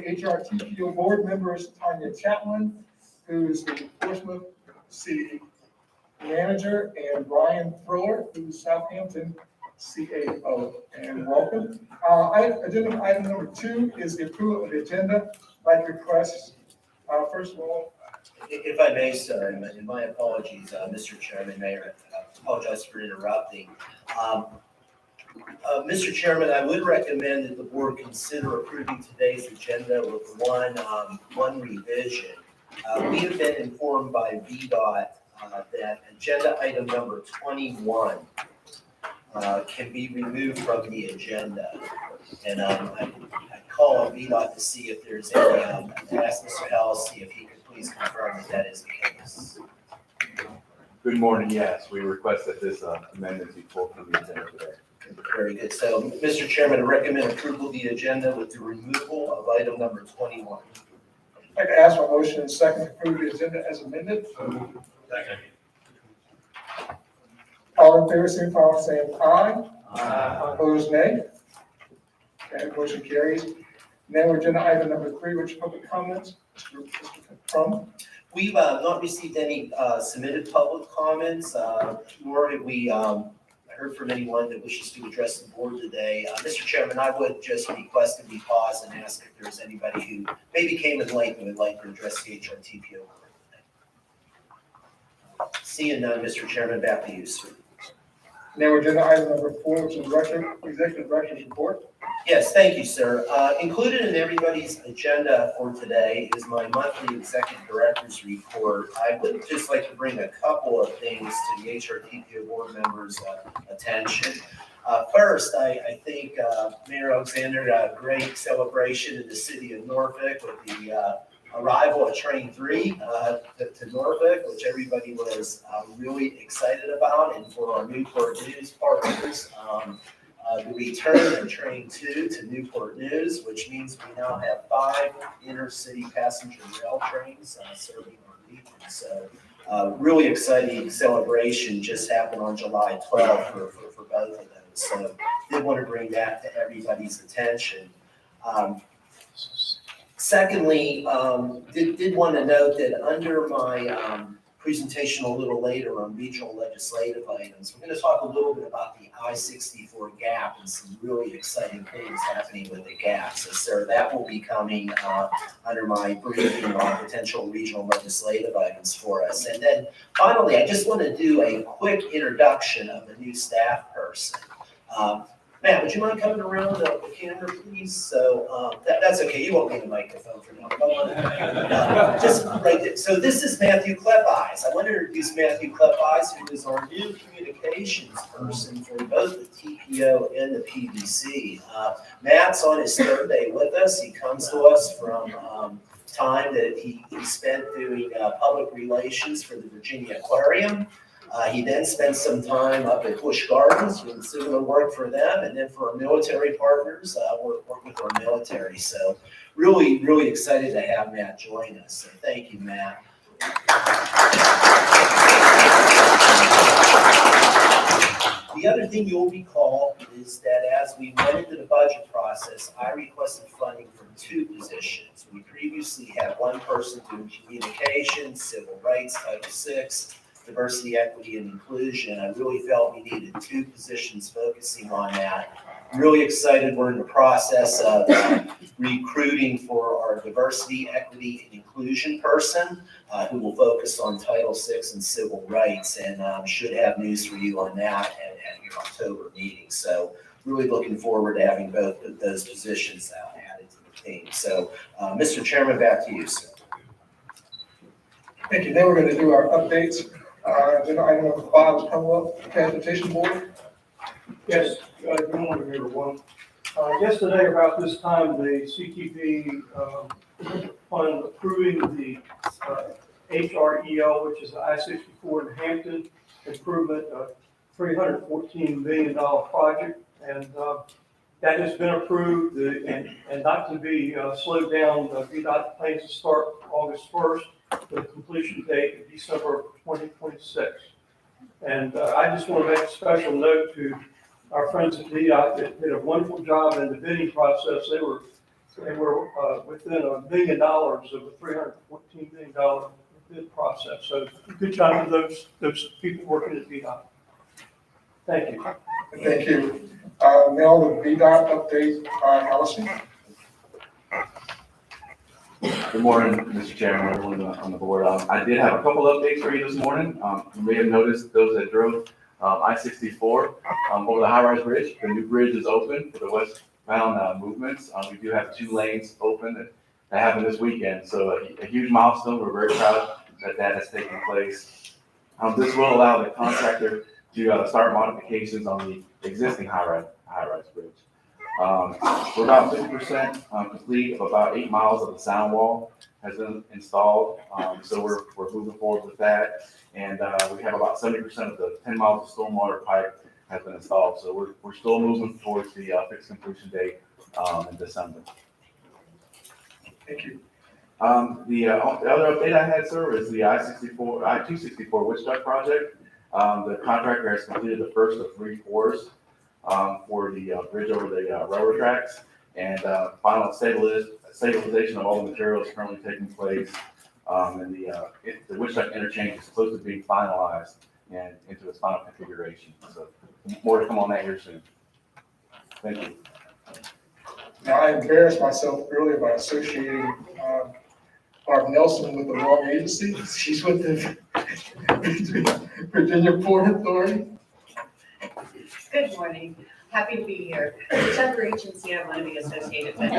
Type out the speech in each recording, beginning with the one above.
HRTPO Board members Tanya Chapman, who's the Portsmouth City Manager, and Brian Thriller, who's Southampton CAO. And welcome. Agenda item number 2 is the approval of the agenda. I'd like to request, first of all, if I may, sir, and my apologies, Mr. Chairman, Mayor, I apologize for interrupting. Mr. Chairman, I would recommend that the board consider approving today's agenda with one revision. We have been informed by VDOT that agenda item number 21 can be removed from the agenda. And I call on VDOT to see if there's any, ask Mr. Halsey if he could please confirm that that is the case. Good morning. Yes, we request that this amendment be pulled from the agenda today. Very good. So, Mr. Chairman, I recommend approval of the agenda with the removal of item number 21. I'd like to ask for a motion and second to approve the agenda as amended. Second. All in favor, signify by saying aye. Aye. Opposed, nay. Okay, motion carries. Now we're agenda item number 3, which is public comments. Mr. Crum. We've not received any submitted public comments, nor have we heard from anyone that wishes to address the board today. Mr. Chairman, I would just request that we pause and ask if there's anybody who maybe came in late and would like to address the HRTPO board. Seeing none, Mr. Chairman, back to you, sir. Now we're agenda item number 4, which is executive director's report. Yes, thank you, sir. Included in everybody's agenda for today is my monthly executive director's report. I would just like to bring a couple of things to the HRTPO board members' attention. First, I think Mayor Alexander got a great celebration in the city of Norfolk with the arrival of Train 3 to Norfolk, which everybody was really excited about, and for our Newport News partners, the return of Train 2 to Newport News, which means we now have 5 intercity passenger rail trains serving our region. So really exciting celebration just happened on July 12th for both of those. So did want to bring that to everybody's attention. Secondly, did want to note that under my presentation a little later on regional legislative items, we're going to talk a little bit about the I-64 gap and some really exciting things happening with the gap. So, sir, that will be coming under my briefing on potential regional legislative items for us. And then finally, I just want to do a quick introduction of a new staff person. Matt, would you mind coming around the camera, please? So that's okay. You won't need a microphone for now. Just right there. So this is Matthew Klepeyes. I want to introduce Matthew Klepeyes, who is our new communications person for both the TPO and the PBC. Matt's on his 3rd day with us. He comes to us from time that he spent doing public relations for the Virginia Aquarium. He then spent some time up at Busch Gardens doing similar work for them, and then for our military partners, work with our military. So really, really excited to have Matt join us. So thank you, Matt. The other thing you'll recall is that as we went into the budget process, I requested funding for 2 positions. We previously had one person doing communications, civil rights, Title VI, diversity, equity, and inclusion. I really felt we needed 2 positions focusing on that. Really excited. We're in the process of recruiting for our diversity, equity, and inclusion person who will focus on Title VI and civil rights, and should have news for you on that at your October meeting. So really looking forward to having both of those positions added to the team. So Mr. Chairman, back to you, sir. Thank you. Then we're going to do our updates. Agenda item number 5 is Commonwealth Transportation Board. Yes, good morning, everyone. Yesterday, about this time, the CTP on approving the HREL, which is the I-64 in Hampton improvement, $314 million project, and that has been approved and not to be slowed down. VDOT plans to start August 1st with a completion date of December 2026. And I just want to make a special note to our friends at VDOT that did a wonderful job in the bidding process. They were And we're within $1 million of a $314 million bid process. So good job to those people working at VDOT. Thank you. Thank you. Now the VDOT update, Allison. Good morning, Mr. Chairman, everyone on the board. I did have a couple updates for you this morning. You may have noticed those that drove I-64 over the high-rise bridge. The new bridge is open for the westbound movements. We do have 2 lanes open that happened this weekend. So a huge milestone. We're very proud that has taken place. This will allow the contractor to start modifications on the existing high-rise bridge. We're about 50% complete of about 8 miles of the sound wall has been installed. So we're moving forward with that. And we have about 70% of the 10 miles of stormwater pipe has been installed. So we're still moving towards the fixed completion date in December. Thank you. The other update I had, sir, is the I-264 Witch Duck project. The contractor has completed the first of 3 pours for the bridge over the railroad tracks, and final stabilization of all the materials currently taking place. And the Witch Duck interchange is close to being finalized and into its final configuration. So more to come on that here soon. Thank you. Now, I embarrassed myself earlier by associating Barb Nelson with the wrong agency. She's with the Virginia Port Authority. Good morning. Happy to be here. Whichever agency I want to be associated with.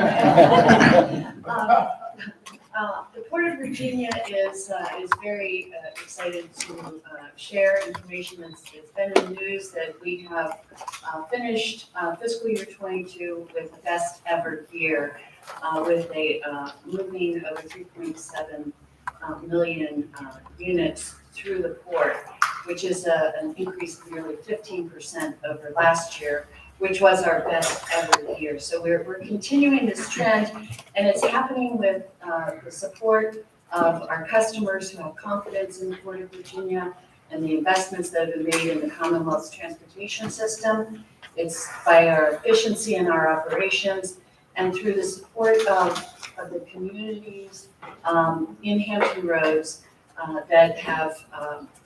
The Port of Virginia is very excited to share information that's been in the news that we have finished fiscal year 22 with the best ever year with a moving over 3.7 million units through the port, which is an increase of nearly 15% over last year, which was our best ever year. So we're continuing this trend, and it's happening with the support of our customers who have confidence in the Port of Virginia and the investments that have been made in the Commonwealth's transportation system. It's by our efficiency in our operations and through the support of the communities in Hampton Roads that have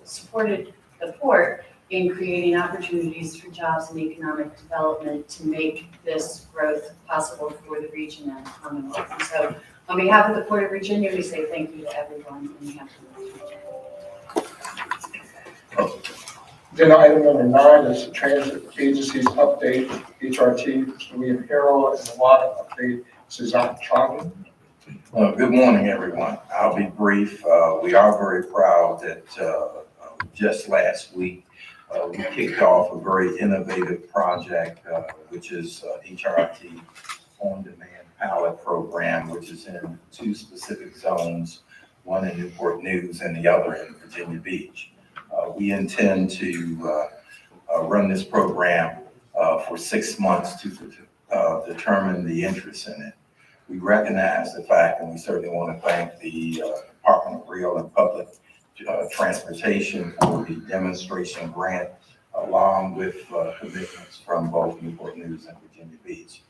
supported the port in creating opportunities for jobs and economic development to make this growth possible for the region and the Commonwealth. And so on behalf of the Port of Virginia, we say thank you to everyone in Hampton Roads. Then item number 9 is the transit agency's update, HRT, William Harrell, and the water update, Suzanne Chogin. Good morning, everyone. I'll be brief. We are very proud that just last week we kicked off a very innovative project, which is HRT on-demand pallet program, which is in 2 specific zones, one in Newport News and the other in Virginia Beach. We intend to run this program for 6 months to determine the interest in it. We recognize the fact, and we certainly want to thank the Department of Rail and Public Transportation for the demonstration grant, along with commitments from both Newport News and Virginia Beach.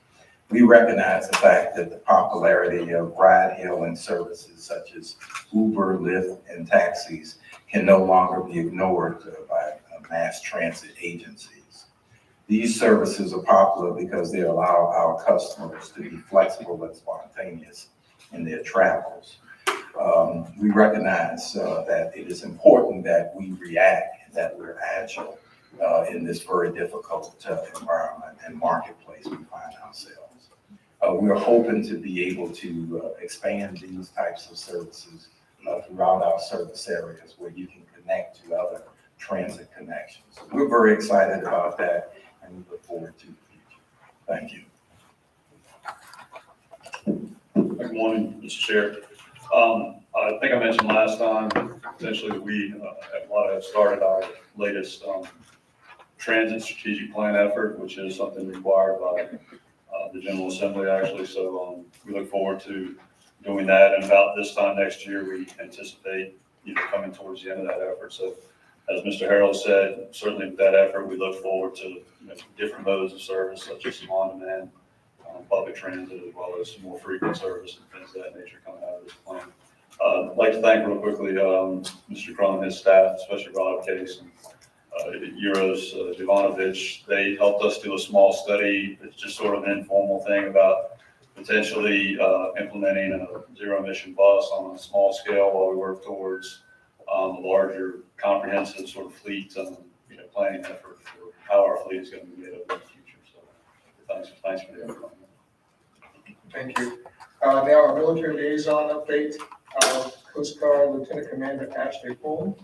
We recognize the fact that the popularity of ride-hailing services such as Uber, Lyft, and taxis can no longer be ignored by mass transit agencies. These services are popular because they allow our customers to be flexible and spontaneous in their travels. We recognize that it is important that we react and that we're agile in this very difficult environment and marketplace we find ourselves. We are hoping to be able to expand these types of services throughout our service areas where you can connect to other transit connections. We're very excited about that, and we look forward to the future. Thank you. Good morning, Mr. Chair. I think I mentioned last time, essentially we at WADA have started our latest transit strategic plan effort, which is something required by the General Assembly actually. So we look forward to doing that. And about this time next year, we anticipate coming towards the end of that effort. So as Mr. Harrell said, certainly with that effort, we look forward to different modes of service, such as some on-demand public transit as well as more frequent service and things of that nature coming out of this plan. I'd like to thank real quickly Mr. Crum and his staff, especially Rob Case and Euros Jovanovic. They helped us do a small study. It's just sort of an informal thing about potentially implementing a zero emission bus on a small scale while we work towards a larger comprehensive sort of fleet planning effort for how our fleet is going to be made up in the future. So thanks for the effort. Thank you. Now, our military liaison update, Coast Guard Lieutenant Commander Ashley Poole.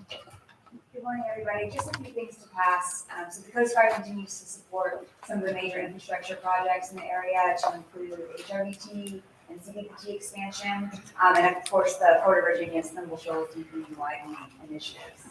Good morning, everybody. Just a few things to pass. So the Coast Guard continues to support some of the major infrastructure projects in the area to include HRTPO and CPT expansion, and of course the Port of Virginia Thimble Shoals DPU widening initiatives.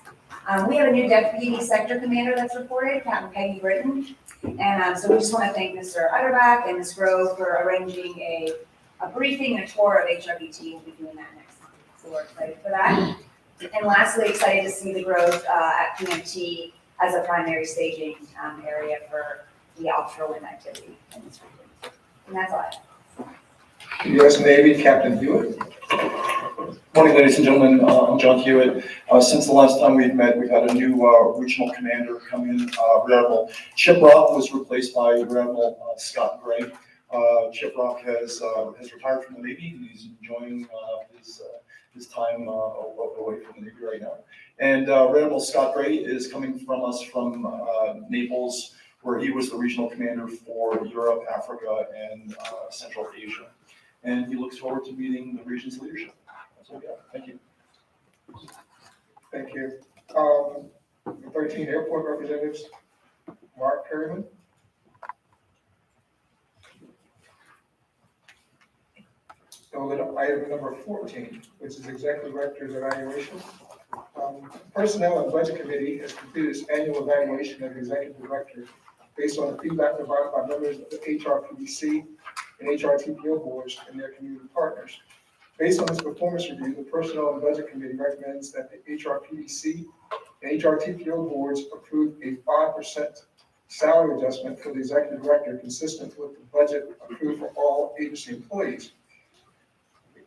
We have a new deputy sector commander that's reported, Captain Peggy Britton, and so we just want to thank Mr. Utterback and Ms. Grove for arranging a briefing and a tour of HRTPO. We'll be doing that next month, so we're excited for that. And lastly, excited to see the growth at PMT as a primary staging area for the offshore wind activity in this region. And that's all I have. U.S. Navy Captain Hewitt. Morning, ladies and gentlemen. I'm John Hewitt. Since the last time we've met, we've had a new regional commander come in. Rear Admiral Chip Rock was replaced by Rear Admiral Scott Gray. Chip Rock has retired from the Navy, and he's enjoying his time away from the Navy right now. And Rear Admiral Scott Gray is coming from us from Naples, where he was the regional commander for Europe, Africa, and Central Asia. And he looks forward to meeting the region's leadership. That's all we got. Thank you. Thank you. The 13 airport representatives, Mark Perryman. So we'll go to item number 14, which is Executive Director's evaluation. Personnel and Budget Committee has completed its annual evaluation of the Executive Director based on the feedback provided by members of the HRPC and HRTPO boards and their community partners. Based on this performance review, the Personnel and Budget Committee recommends that the HRPC and HRTPO boards approve a 5% salary adjustment for the Executive Director consistent with the budget approved for all agency employees,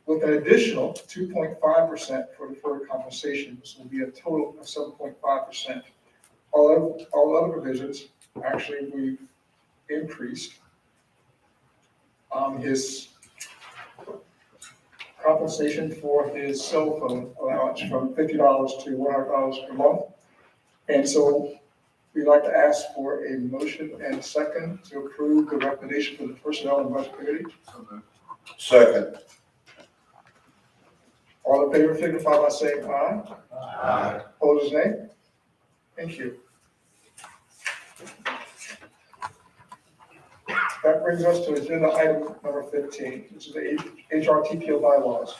with an additional 2.5% for deferred compensation. This will be a total of 7.5%. All other provisions, actually, we've increased his compensation for his cell phone allowance from $50 to $100 per month. And so we'd like to ask for a motion and a second to approve the recommendation for the Personnel and Budget Committee. Second. All in favor signify by saying aye. Aye. Opposed, nay. Thank you. That brings us to agenda item number 15, which is the HRTPO bylaws.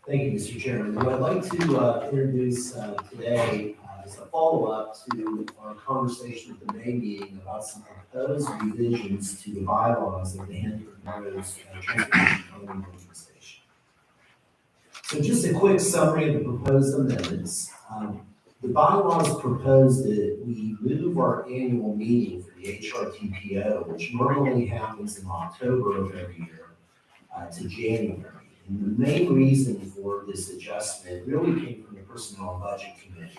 Thank you, Mr. Chairman. What I'd like to introduce today is a follow-up to our conversation at the May meeting about some proposed revisions to the bylaws of the Hampton Roads Transportation Planning Organization. So just a quick summary of the proposed amendments. The bylaws propose that we move our annual meeting for the HRTPO, which normally happens in October of every year, to January. And the main reason for this adjustment really came from the Personnel and Budget Committee.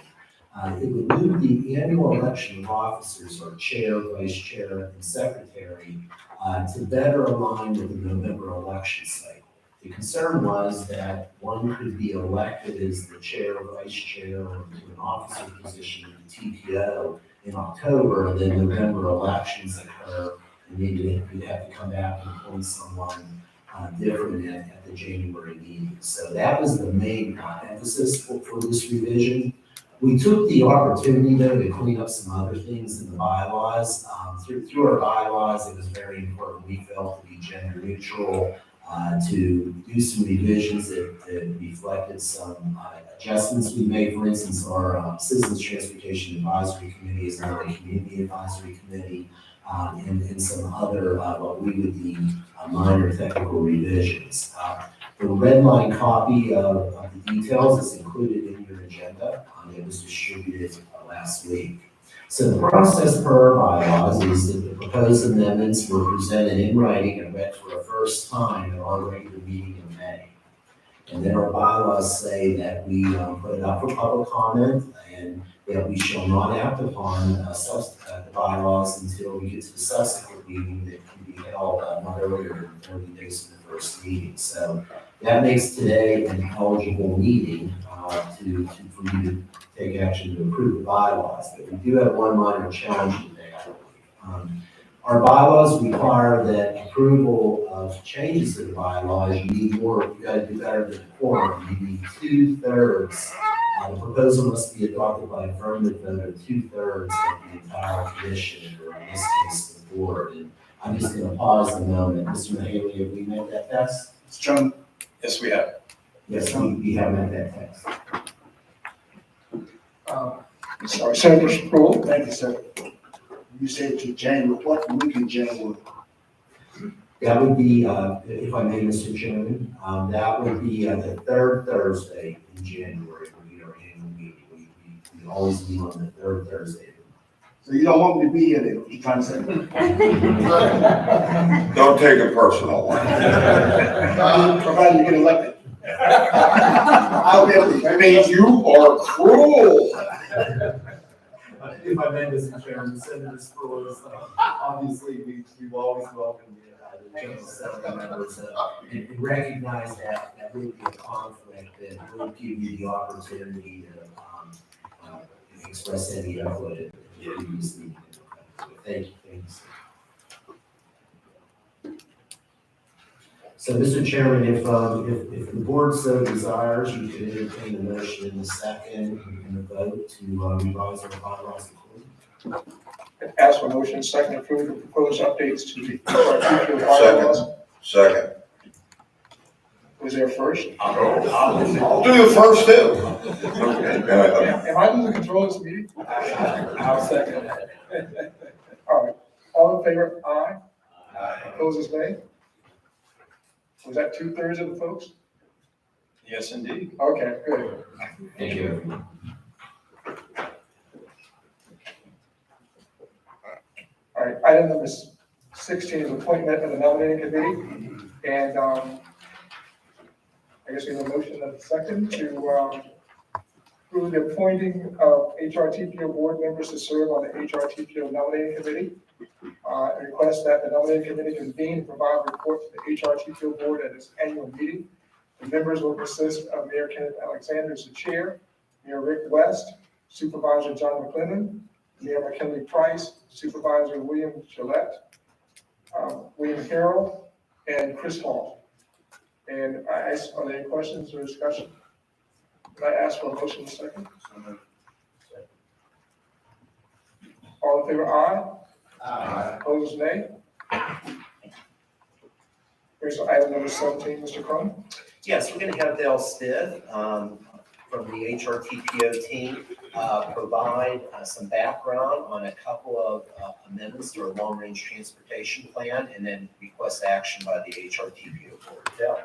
It would move the annual election of officers, or chair, vice chair, and secretary, to better align with the November election cycle. The concern was that one could be elected as the chair or vice chair or to an officer position in the TPO in October, and then November elections occur, and then you'd have to come back and appoint someone different at the January meeting. So that was the main emphasis for this revision. We took the opportunity, though, to clean up some other things in the bylaws. Through our bylaws, it was very important, we felt, to be gender neutral, to do some revisions that reflected some adjustments we made. For instance, our Citizens Transportation Advisory Committee is now a Community Advisory Committee, and some other what we would deem minor technical revisions. The red line copy of the details is included in your agenda. It was distributed last week. So the process per our bylaws is that the proposed amendments were presented in writing and read for the first time at our regular meeting in May. And then our bylaws say that we put it up for public comment and that we shall not act upon the bylaws until we get to the subsequent meeting that can be held not earlier than 30 days from the first meeting. So that makes today an eligible meeting for you to take action to approve the bylaws. But we do have one minor challenge today, I believe. Our bylaws require that approval of changes to the bylaws, you need more, you gotta do better than a quorum, you need 2/3. The proposal must be adopted by affirmative vote of 2/3 of the entire commission, or in this case, the board. And I'm just gonna pause a moment. Mr. Mahaley, have we met that test? Mr. Chairman, yes, we have. Yes, we have met that test. Sorry, Senator Sproul. Thank you, sir. You said to January, what week in January? That would be, if I may, Mr. Chairman, that would be the third Thursday in January, would be our annual meeting. We always meet on the third Thursday. So you don't want me to be here then, what you trying to say? Don't take it personal. Provided you get elected. I'll be able to. I mean, you are cruel. If I may, Mr. Chairman, Senator Sproul, obviously, we've always welcomed the General Assembly members and recognize that would be a conflict that will give you the opportunity to express any input at the previous meeting. Thank you. So, Mr. Chairman, if the board so desires, you can entertain a motion in the second and a vote to revise our bylaws accordingly. Ask for motion, second, approve the proposed updates to the HRTPO bylaws. Second. Was there first? I'll do the first two. Am I losing control of this meeting? I'll second that. All right, all in favor, aye. Opposed, nay. Was that 2/3 of the folks? Yes, indeed. Okay, good. Thank you. All right, item number 16 is appointment of the nominating committee. And I guess we have a motion and a second to approve the appointing of HRTPO board members to serve on the HRTPO nominating committee. Request that the nominating committee convene and provide a report to the HRTPO board at its annual meeting. The members will consist of Mayor Kenneth Alexander as the chair, Mayor Rick West, Supervisor John McClendon, Mayor McKinley Price, Supervisor William Gillette, William Harrell, and Chris Hall. And I ask, are there any questions or discussion? Can I ask for a motion in a second? All in favor, aye? Aye. Opposed, nay? Here's item number 17, Mr. Crum. Yes, we're gonna have Dale Smith, from the HRTPO team, provide some background on a couple of amendments to our long-range transportation plan, and then request action by the HRTPO board. Dale?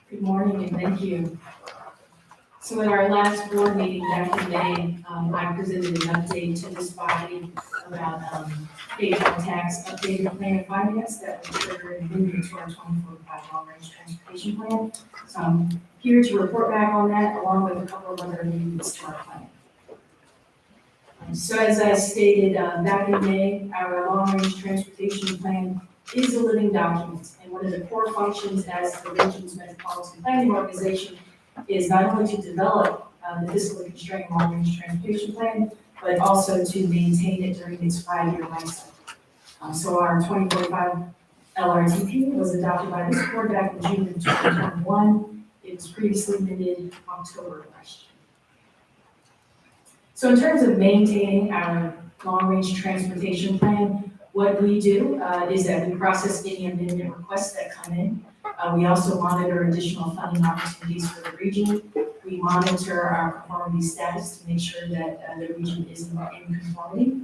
Good morning and thank you. So at our last board meeting back in May, I presented an update to this body about HR tax updated plan of finance that was triggered and moved into our 2045 long-range transportation plan. So I'm here to report back on that along with a couple of other amendments to our plan. So as I stated back in May, our long-range transportation plan is a living document, and one of the core functions as the region's metropolitan planning organization is not only to develop the fiscally constrained long-range transportation plan, but also to maintain it during its 5-year life cycle. So our 2045 LRTP was adopted by this board back in June of 2021. It was previously amended October of last year. So in terms of maintaining our long-range transportation plan, what we do is that we process any amendment requests that come in. We also monitor additional funding opportunities for the region. We monitor our conformity status to make sure that the region is in conformity.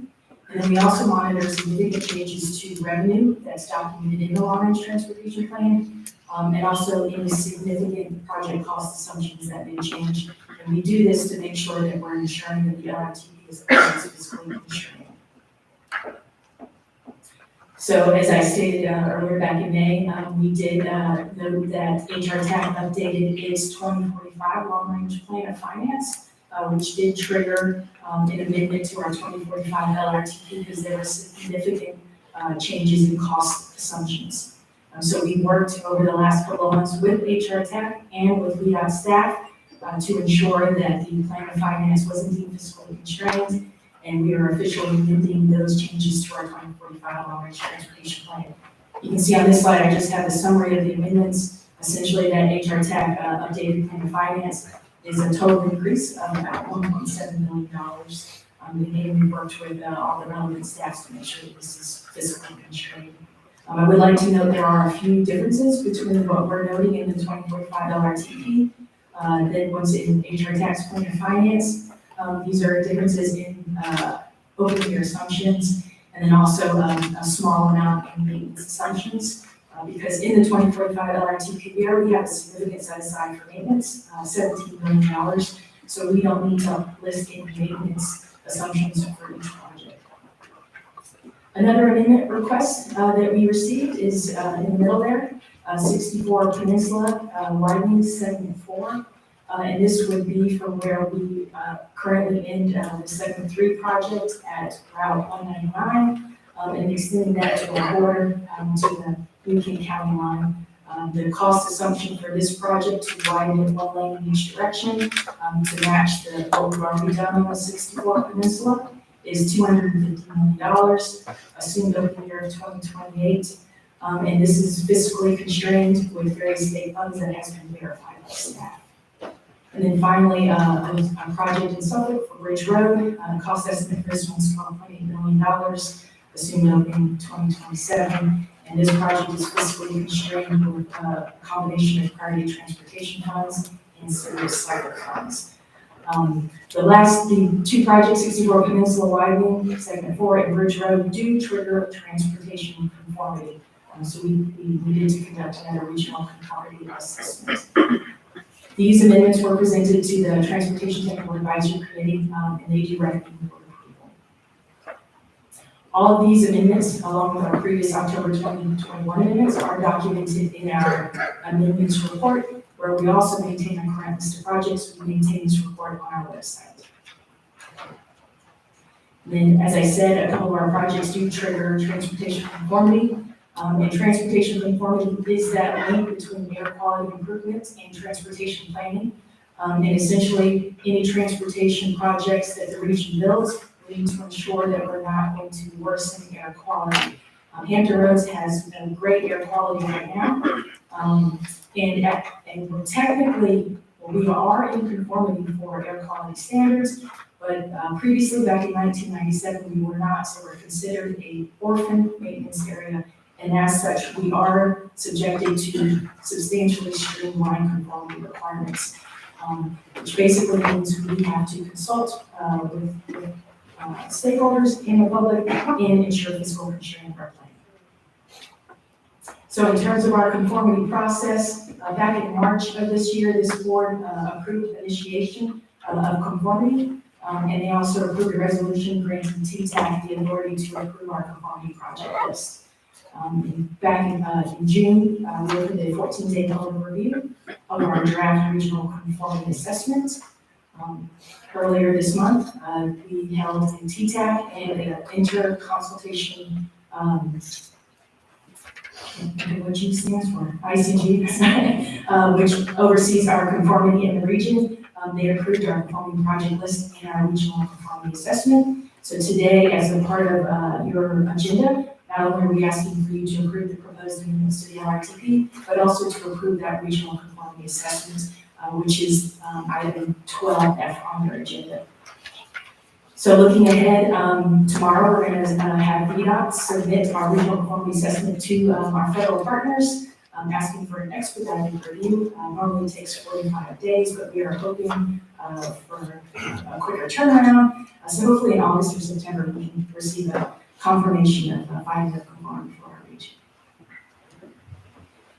And then we also monitor significant changes to revenue that's documented in the long-range transportation plan, and also any significant project cost assumptions that may change. And we do this to make sure that we're ensuring that the LRTP is always fiscally constrained. So as I stated earlier back in May, we did note that HRTPO updated its 2045 long-range plan of finance, which did trigger an amendment to our 2045 LRTP because there were significant changes in cost assumptions. So we worked over the last couple of months with HRTPO and with LEOD staff to ensure that the plan of finance was indeed fiscally constrained, and we are officially amending those changes to our 2045 long-range transportation plan. You can see on this slide, I just have the summary of the amendments. Essentially, that HRTPO updated plan of finance is a total increase of about $1.7 million. Again, we worked with all the relevant staffs to make sure that this is fiscally constrained. I would like to note there are a few differences between what we're noting in the 2045 LRTP than what's in HRTPO's plan of finance. These are differences in open year assumptions, and then also a small amount in maintenance assumptions. Because in the 2045 LRTP, we already have a significant set aside for maintenance, $17 million. So we don't need to list any maintenance assumptions for each project. Another amendment request that we received is in the middle there, 64 Peninsula widening segment 4. And this would be from where we currently end the segment 3 project at Route 199 and extending that to the border to the Union County line. The cost assumption for this project to widen it 1 lane in each direction to match the old road done on the 64 Peninsula is $250 million, assumed over the year of 2028. And this is fiscally constrained with various state funds that has been verified by staff. And then finally, a project in Suffolk for Bridge Road, cost estimate for this one's $12.8 million, assumed opening 2027. And this project is fiscally constrained with a combination of priority transportation funds and serious cyber funds. The two projects, 64 Peninsula widening, segment 4 and Bridge Road, do trigger transportation conformity. So we needed to conduct another regional conformity assessment. These amendments were presented to the Transportation Technical Advisory Committee, and they do recommend for approval. All of these amendments, along with our previous October 2021 amendments, are documented in our amendments report, where we also maintain a current list of projects. We maintain this report on our website. Then, as I said, a couple of our projects do trigger transportation conformity. And transportation conformity is that link between air quality improvements and transportation planning. And essentially, any transportation projects that the region builds, we need to ensure that we're not going to worsen air quality. Hampton Roads has great air quality right now. And we're technically, we are in conformity for air quality standards, but previously, back in 1997, we were not, so we're considered a orphan maintenance area. And as such, we are subjected to substantially streamlined conformity requirements, which basically means we have to consult with stakeholders and the public and ensure fiscal constraint of our plan. So in terms of our conformity process, back in March of this year, this board approved initiation of conformity, and they also approved a resolution granting TTAC the authority to approve our conformity project list. Back in June, we opened a 14-day public review of our draft regional conformity assessment. Earlier this month, we held a TTAC and an inter-consultation, what G stands for, ICG, which oversees our conformity in the region. They approved our conformity project list and our regional conformity assessment. So today, as a part of your agenda, not only are we asking for you to approve the proposed amendments to the LRTP, but also to approve that regional conformity assessment, which is item 12F on your agenda. So looking ahead, tomorrow we're going to have VDOT submit our regional conformity assessment to our federal partners, asking for an expedited review. Normally takes 45 days, but we are hoping for a quicker turnaround. So hopefully in August or September, we can receive a confirmation of finding of conformity for our region.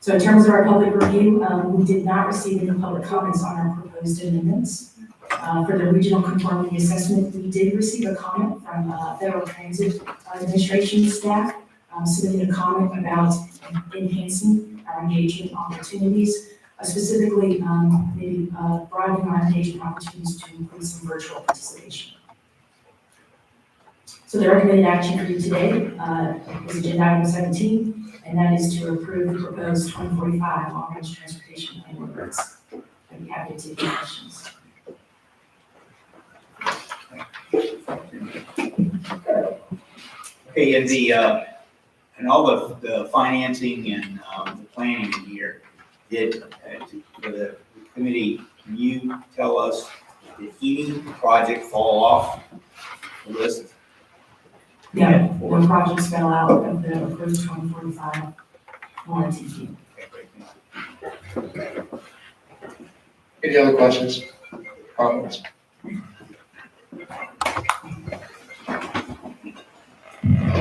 So in terms of our public review, we did not receive any public comments on our proposed amendments. For the regional conformity assessment, we did receive a comment from Federal Transit Administration staff, submitting a comment about enhancing our engagement opportunities, specifically maybe broadening our engagement opportunities to include some virtual participation. So the recommended action for you today is agenda item 17, and that is to approve the proposed 2045 long-range transportation plan ordinance. I'd be happy to take your questions. Okay, and all of the financing and the planning here, for the committee, can you tell us, did any project fall off the list? Yeah, the projects fell out of the approved 2045 warranty. Any other questions, comments?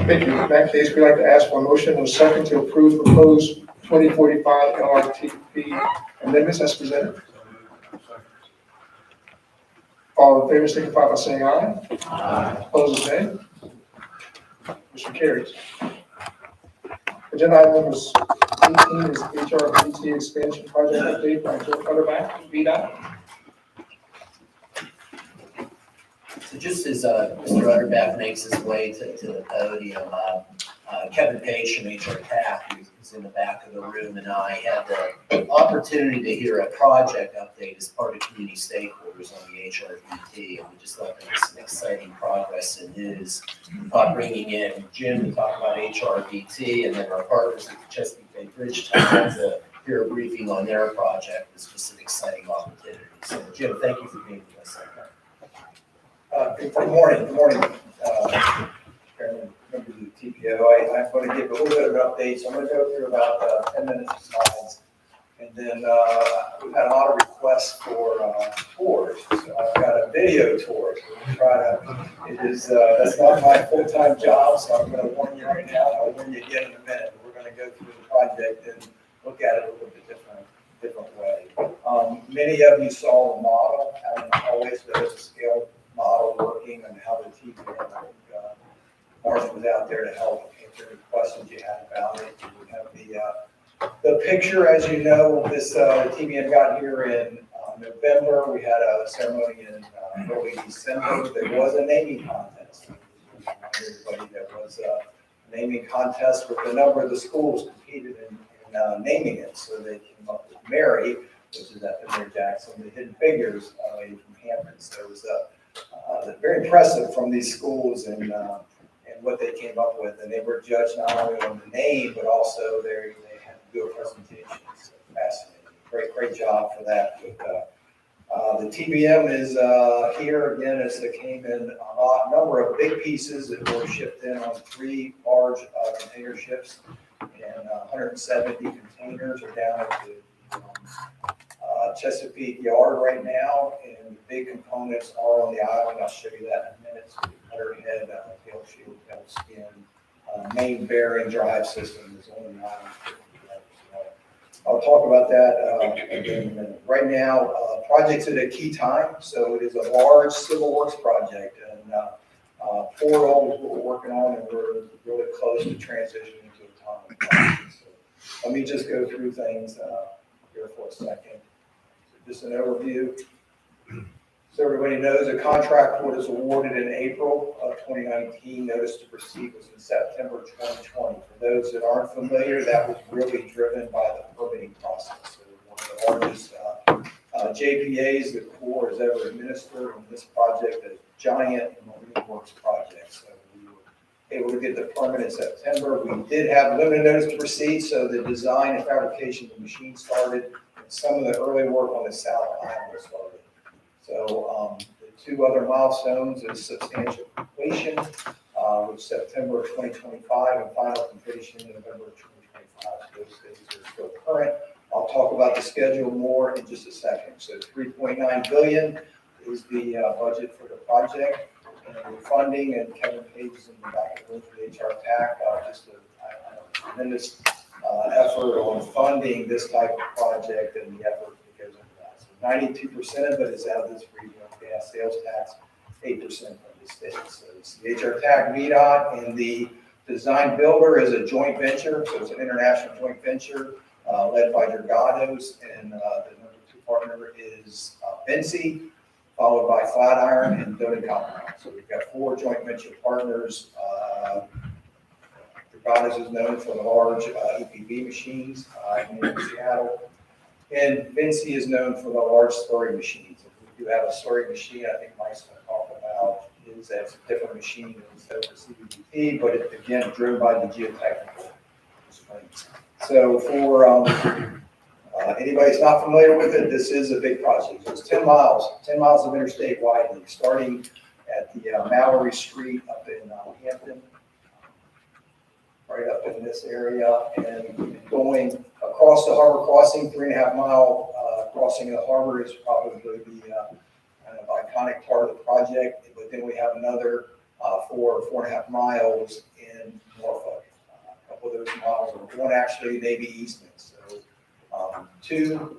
Thank you. In that case, we'd like to ask for a motion and a second to approve proposed 2045 LRTP amendments as presented. All in favor, signify by saying aye. Aye. Opposed, nay. Motion carries. Agenda item number 18 is HRTPO expansion project update by Joe Cutterback, VDOT. So just as Mr. Utterback makes his way to the podium, Kevin Page from HRTPO, who's in the back of the room, and I had the opportunity to hear a project update as part of community stakeholders on the HRTP, and we just thought there was some exciting progress and news. We thought bringing in Jim to talk about HRTP, and then our partners at the Chesapeake Bay Bridge Tunnel to hear a briefing on their project was just an exciting opportunity. So Jim, thank you for being with us. Good morning, Chairman, members of the TPO. I'm going to give a little bit of an update. So I'm going to go through about 10 minutes of slides. And then we've had a lot of requests for tours. So I've got a video tour. So we'll try to, that's not my full-time job, so I'm going to warn you right now. I'll warn you again in a minute. We're going to go through the project and look at it a little bit different way. Many of you saw the model out in the hallways, so there's a scale model working and how the TBM, Martha was out there to help answer any questions you had about it. We have the picture, as you know, this TBM got here in November. We had a ceremony in early December. There was a naming contest. Everybody, there was a naming contest with a number of the schools competed in naming it. So they came up with Mary, which is after Mary Jackson, the Hidden Figures lady from Hampton. So it was very impressive from these schools and what they came up with. And they were judged not only on the name, but also they had to do a presentation. So fascinating. Great job for that. But, the TBM is here again as it came in a number of big pieces that were shipped in on 3 large container ships. And 170 containers are down at the Chesapeake yard right now, and the big components are on the island. I'll show you that in a minute. So the cutter head, tail shield, tail skin, main bearing drive system is on the island. I'll talk about that again in a minute. Right now, project's at a key time, so it is a large civil works project, and Portal is what we're working on, and we're really close to transitioning to autonomous project. So let me just go through things here for a second. Just an overview. So everybody knows a contract was awarded in April of 2019. Notice to proceed was in September 2020. For those that aren't familiar, that was really driven by the permitting process. So one of the largest JPAs the Corps has ever administered on this project, a giant marine works project. So we were able to get the permit in September. We did have limited notice to proceed, so the design and fabrication of the machine started. Some of the early work on the South Island started. So the 2 other milestones is substantial completion, which September 2025, and final completion in November 2025. So those dates are still current. I'll talk about the schedule more in just a second. So $3.9 billion is the budget for the project, and the funding, and Kevin Page is in the back of the room for the HRTPO, just a tremendous effort on funding this type of project and the effort that goes into that. So 92% of it is out of this regional gas sales tax, 8% from the state. So it's the HRTPO, VDOT, and the design builder is a joint venture, so it's an international joint venture led by Dragados, and the number 2 partner is Vinci, followed by Flatiron and Doty Compound. So we've got 4 joint venture partners. Dragados is known for the large EPB machines in Seattle, and Vinci is known for the large slurry machines. If we do have a slurry machine, I think Mike's going to talk about is that's a different machine instead of the CBDT, but it, again, driven by the geotechnical constraints. So for anybody who's not familiar with it, this is a big project. So it's 10 miles of interstate widening, starting at the Mallory Street up in Hampton, right up in this area, and going across the harbor crossing, 3.5 mile crossing of the harbor is probably the kind of iconic part of the project. But then we have another 4.5 miles in Norfolk. A couple of those miles are one actually Navy Eastman. So 2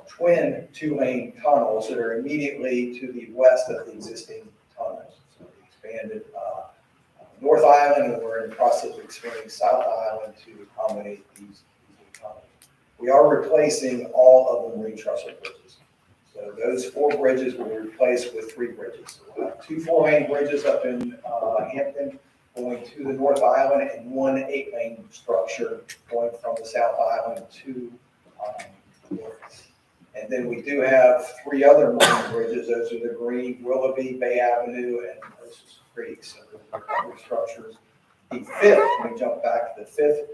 twin 2-lane tunnels that are immediately to the west of the existing tunnels. So we expanded North Island, and we're in the process of expanding South Island to accommodate these new tunnels. We are replacing all of the marine trestle bridges. So those 4 bridges will be replaced with 3 bridges. So we'll have 2 4-lane bridges up in Hampton going to the North Island, and 1 8-lane structure going from the South Island to North. And then we do have 3 other marine bridges. Those are the Green, Willoughby, Bay Avenue, and Moses Creek. So those are structures. The 5th, when we jump back, the 5th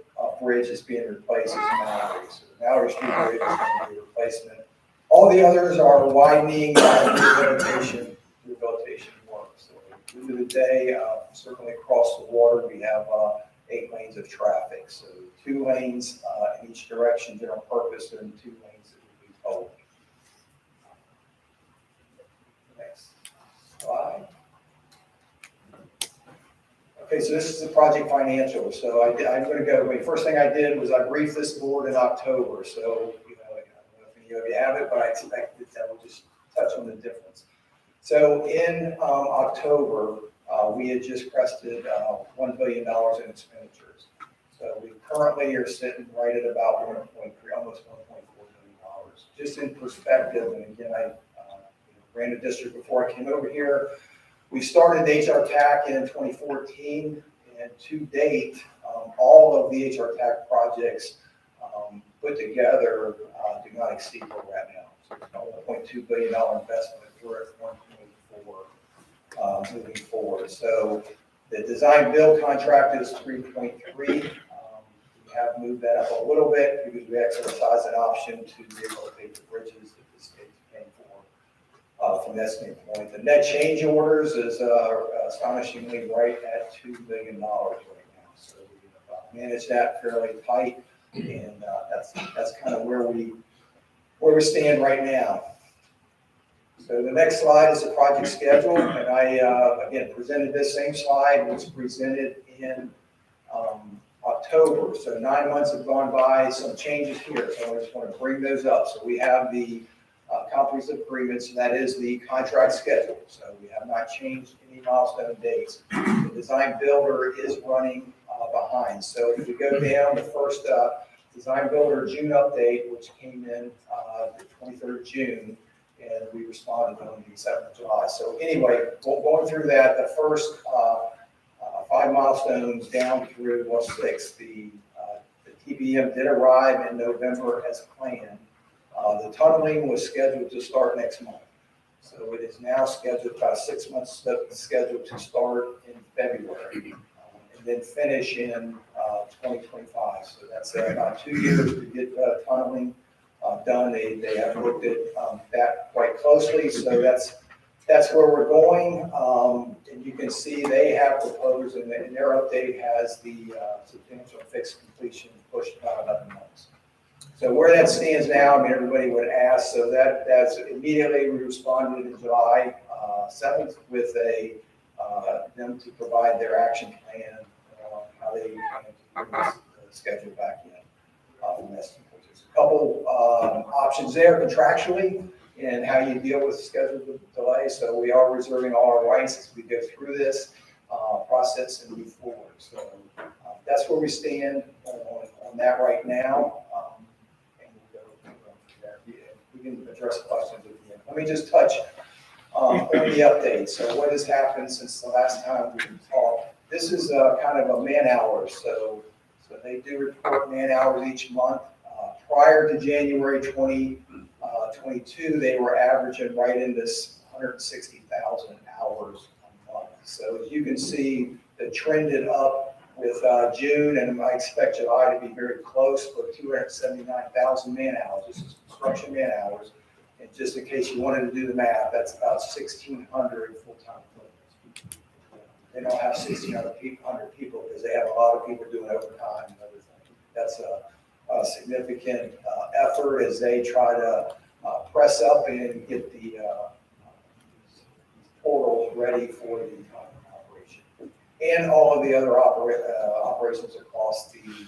bridge is being replaced as Mallory. So the Mallory Street Bridge is going to be a replacement. All the others are widening rehabilitation work. So due to the day, certainly across the water, we have 8 lanes of traffic. So 2 lanes in each direction, general purpose, and 2 lanes that will be towed. Next slide. Okay, so this is the project financial. So I'm going to go, the first thing I did was I briefed this board in October. So, you know, I don't know if any of you have it, but I expected that we'll just touch on the difference. So in October, we had just crested $1 billion in expenditures. So we currently are sitting right at about 1.3, almost $1.4 billion. Just in perspective, and again, I ran a district before I came over here. We started HRTPO in 2014, and to date, all of the HRTPO projects put together do not exceed where we're at now. So it's a $1.2 billion investment. We're at 1.4 moving forward. So the design build contract is 3.3. We have moved that up a little bit because we exercised an option to be able to pay the bridges that the state's paying for. From that standpoint, the net change orders is astonishingly right at $2 billion right now. So we manage that fairly tight, and that's kind of where we stand right now. So the next slide is the project schedule, and I again presented this same slide, which was presented in October. So 9 months have gone by, some changes here, so I just want to bring those up. So we have the comprehensive agreements, and that is the contract schedule. So we have not changed any milestone dates. The design builder is running behind. So if you go down, the first design builder June update, which came in the 23rd of June, and we responded on the 7th of July. So anyway, going through that, the first 5 milestones down through 6, the TBM did arrive in November as planned. The tunneling was scheduled to start next month. So it is now scheduled, about 6 months scheduled to start in February and then finish in 2025. So that's about 2 years to get tunneling done. They have looked at that quite closely. So that's where we're going. And you can see they have proposed, and their update has the substantial fixed completion pushed about 11 months. So where that stands now, I mean, everybody would ask, so that's immediately we responded in July 7th with them to provide their action plan on how they plan to bring this schedule back in from this. There's a couple options is there contractually and how you deal with schedule delay. So we are reserving all our rights as we go through this process and move forward. So that's where we stand on that right now. And we'll go from there. We can address questions at the end. Let me just touch on the update. So what has happened since the last time we talked? This is kind of a man hours. So they do report man hours each month. Prior to January 2022, they were averaging right in this 160,000 hours a month. So as you can see, it trended up with June, and I expect July to be very close with 279,000 man hours. This is construction man hours. And just in case you wanted to do the math, that's about 1,600 full-time employees. They don't have 1,600 people because they have a lot of people doing overtime and everything. That's a significant effort as they try to press up and get the portals ready for the operation. And all of the other operations across the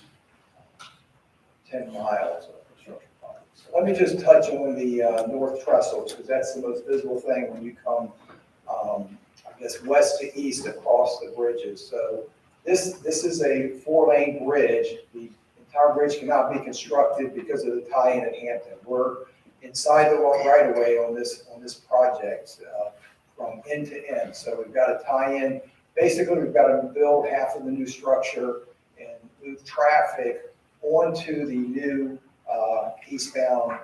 10 miles of construction project. So let me just touch on the north trestles, because that's the most visible thing when you come, I guess, west to east across the bridges. So this is a 4-lane bridge. The entire bridge cannot be constructed because of the tie-in at Hampton. We're inside the right of way on this project from end to end. So we've got to tie in. Basically, we've got to build half of the new structure and move traffic onto the new eastbound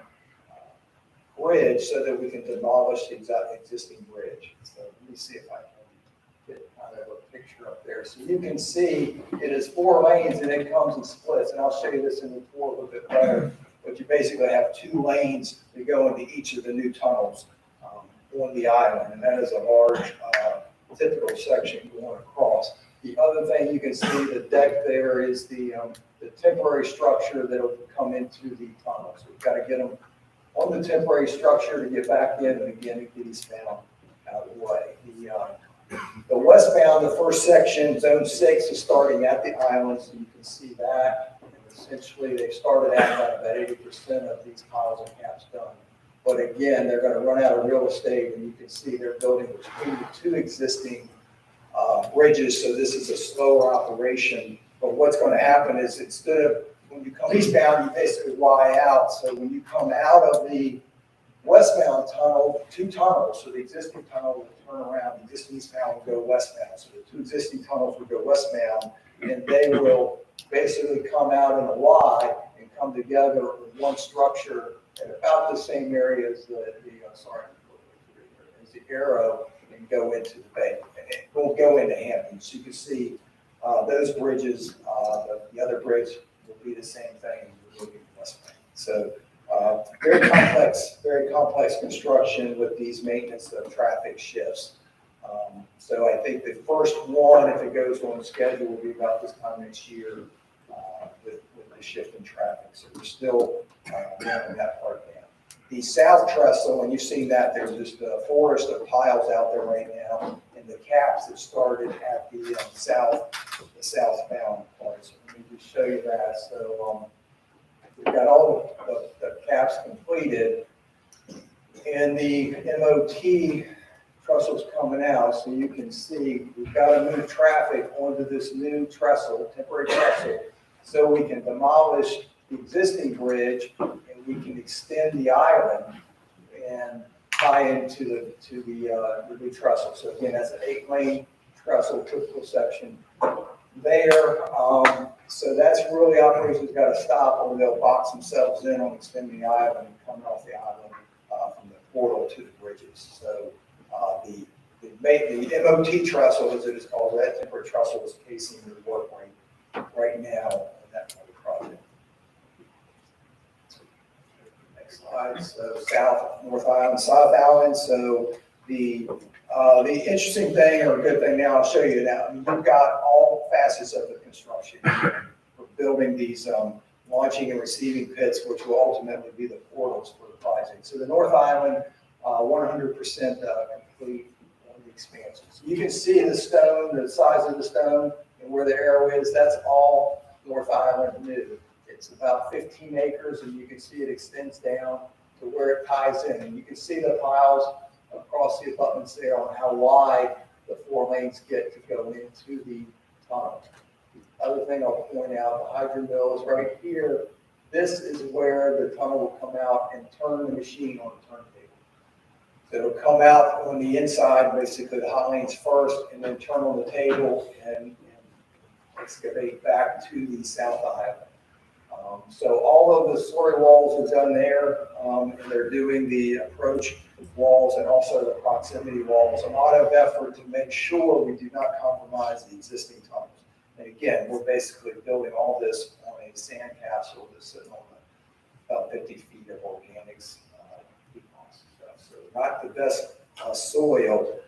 bridge so that we can demolish the existing bridge. So let me see if I can get kind of a picture up there. So you can see it is 4 lanes and it comes and splits. And I'll show you this in the report a little bit better. But you basically have 2 lanes that go into each of the new tunnels on the island. And that is a large typical section going across. The other thing you can see, the deck there is the temporary structure that will come into the tunnel. So we've got to get them on the temporary structure to get back in and again to get eastbound out of the way. The westbound, the first section, zone 6, is starting at the island, so you can see that. And essentially, they started out about 80% of these piles and caps done. But again, they're going to run out of real estate, and you can see they're building between the 2 existing bridges, so this is a slower operation. But what's going to happen is instead of when you come eastbound, you basically Y out. So when you come out of the westbound tunnel, 2 tunnels, so the existing tunnel will turn around, the existing eastbound will go westbound. So the 2 existing tunnels will go westbound, and they will basically come out in a Y and come together in one structure at about the same area as the arrow and go into the bay. It won't go into Hampton. So you can see those bridges, the other bridge will be the same thing. So very complex construction with these maintenance of traffic shifts. So I think the first one, if it goes on schedule, will be about this time next year with the shift in traffic. So we're still doing that part down. The south trestle, and you've seen that, there's just a forest of piles out there right now, and the caps that started at the southbound part. So let me just show you that. So we've got all the caps completed, and the MOT trestle's coming out, so you can see we've got to move traffic onto this new trestle, temporary trestle, so we can demolish the existing bridge and we can extend the island and tie into the new trestle. So again, that's an 8-lane trestle, typical section there. So that's really operations got to stop, or they'll box themselves in on extending the island and coming off the island from the portal to the bridges. So the MOT trestle, as it is called, that temporary trestle, is casing the work right now on that part of the project. Next slide. So North Island, South Island. So the interesting thing, or good thing now, I'll show you now. I mean, you've got all facets of the construction. We're building these launching and receiving pits, which will ultimately be the portals for the project. So the North Island, 100% complete on the expansion. So you can see the stone, the size of the stone, and where the arrow is. That's all North Island new. It's about 15 acres, and you can see it extends down to where it ties in. And you can see the piles across the abutments there on how wide the 4 lanes get to go into the tunnel. The other thing I'll point out, the Hydra Mills right here, this is where the tunnel will come out and turn the machine on the turntable. So it'll come out on the inside, basically the hot lanes first, and then turn on the table and excavate back to the south island. So all of the story walls are done there, and they're doing the approach walls and also the proximity walls. A lot of effort to make sure we do not compromise the existing tunnels. And again, we're basically building all this on a sand castle that's sitting on about 50 feet of organics. So not the best soil.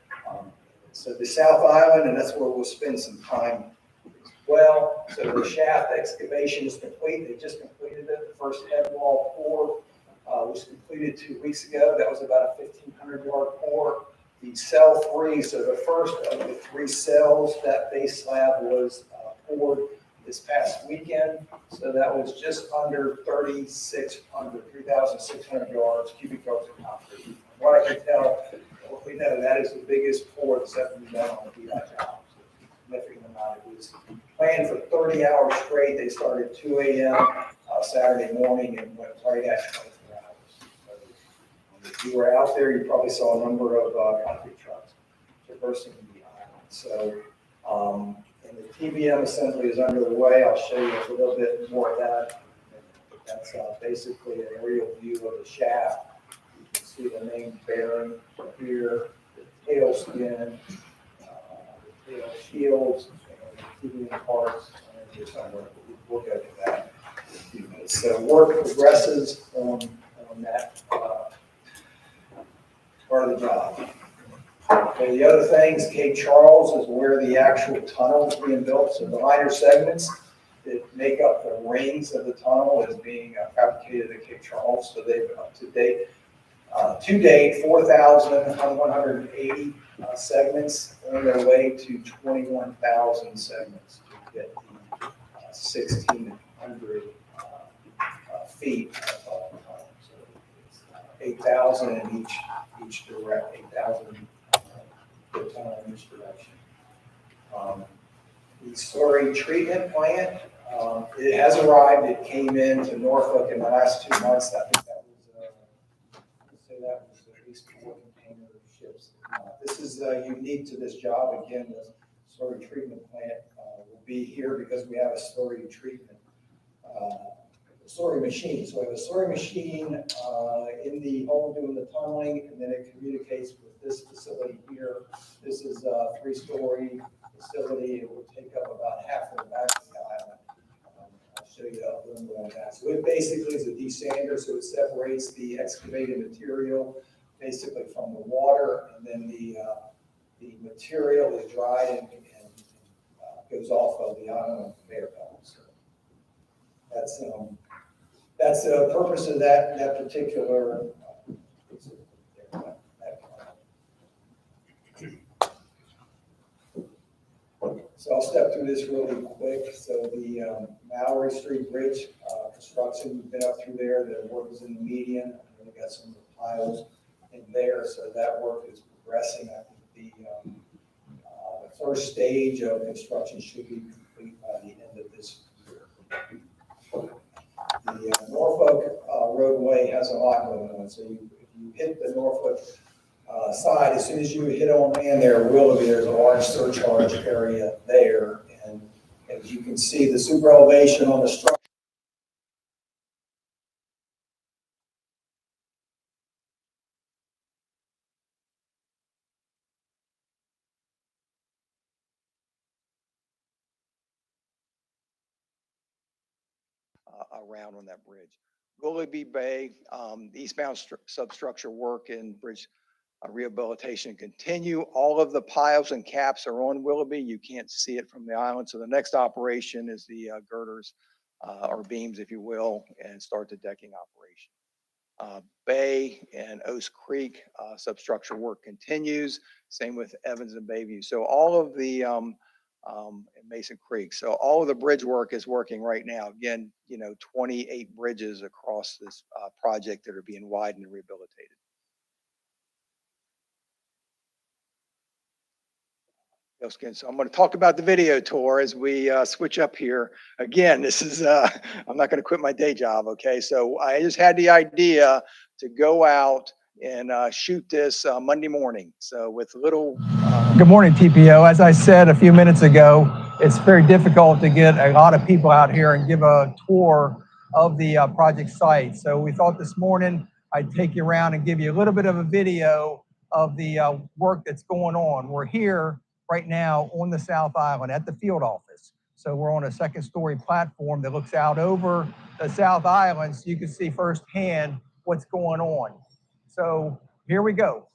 So the South Island, and that's where we'll spend some time as well. So the shaft excavation is complete. They just completed it. The first head wall pour was completed 2 weeks ago. That was about a 1,500-yard pour. The cell 3, so the first of the 3 cells, that base slab was poured this past weekend. So that was just under 3,600 yards, cubic yards of concrete. From what I can tell, what we know, that is the biggest pour that's ever been done on the BI job. Significant amount. It was planned for 30 hours straight. They started at 2 a.m. Saturday morning and went right at 24 hours. So if you were out there, you probably saw a number of concrete trucks traversing the island. So, and the Tbm assembly is underway. I'll show you a little bit more of that. That's basically an aerial view of the shaft. You can see the main bearing here, the tail skin, the tail shields, and the Tbm parts. And here somewhere. We'll go to that in a few minutes. So work progresses on that part of the job. Okay, the other things, Cape Charles is where the actual tunnel is being built. So the liner segments that make up the rings of the tunnel is being fabricated at Cape Charles. So they've up to date, 4,180 segments on their way to 21,000 segments to get the 1,600 feet of the tunnel. So it's 8,000 in each direct, 8,000 tunnel in each direction. The slurry treatment plant, it has arrived. It came into Norfolk in the last 2 months. I think that was, I'd say that was at least 4 container ships. This is unique to this job. Again, the slurry treatment plant will be here because we have a slurry treatment slurry machine. So we have a slurry machine in the hole doing the tunneling, and then it communicates with this facility here. This is a 3-story facility. It will take up about half of the back of the island. I'll show you a little more on that. So it basically is a desander, so it separates the excavated material basically from the water, and then the material is dried and goes off of the island of conveyor belt. So that's the purpose of that particular. So I'll step through this really quick. So the Malware Street Bridge construction, we've been up through there. The work is in the median. And we got some of the piles in there. So that work is progressing. I think the first stage of construction should be complete by the end of this year. The Norfolk Roadway has a lot going on. So if you hit the Norfolk side, as soon as you hit on land there, there's a large surcharge area there. And as you can see, the super elevation on the structure around on that bridge. Willoughby Bay, the eastbound substructure work and bridge rehabilitation continue. All of the piles and caps are on Willoughby. You can't see it from the island. So the next operation is the girders or beams, if you will, and start the decking operation. Bay and Oast Creek substructure work continues. Same with Evans and Bayview. So all of the and Mason Creek. So all of the bridge work is working right now. Again, 28 bridges across this project that are being widened and rehabilitated. So I'm going to talk about the video tour as we switch up here. Again, this is, I'm not going to quit my day job, okay? So I just had the idea to go out and shoot this Monday morning. So with little... Good morning, TPO. As I said a few minutes ago, it's very difficult to get a lot of people out here and give a tour of the project site. So we thought this morning I'd take you around and give you a little bit of a video of the work that's going on. We're here right now on the South Island at the field office. So we're on a second-story platform that looks out over the South Island so you can see firsthand what's going on. So here we go.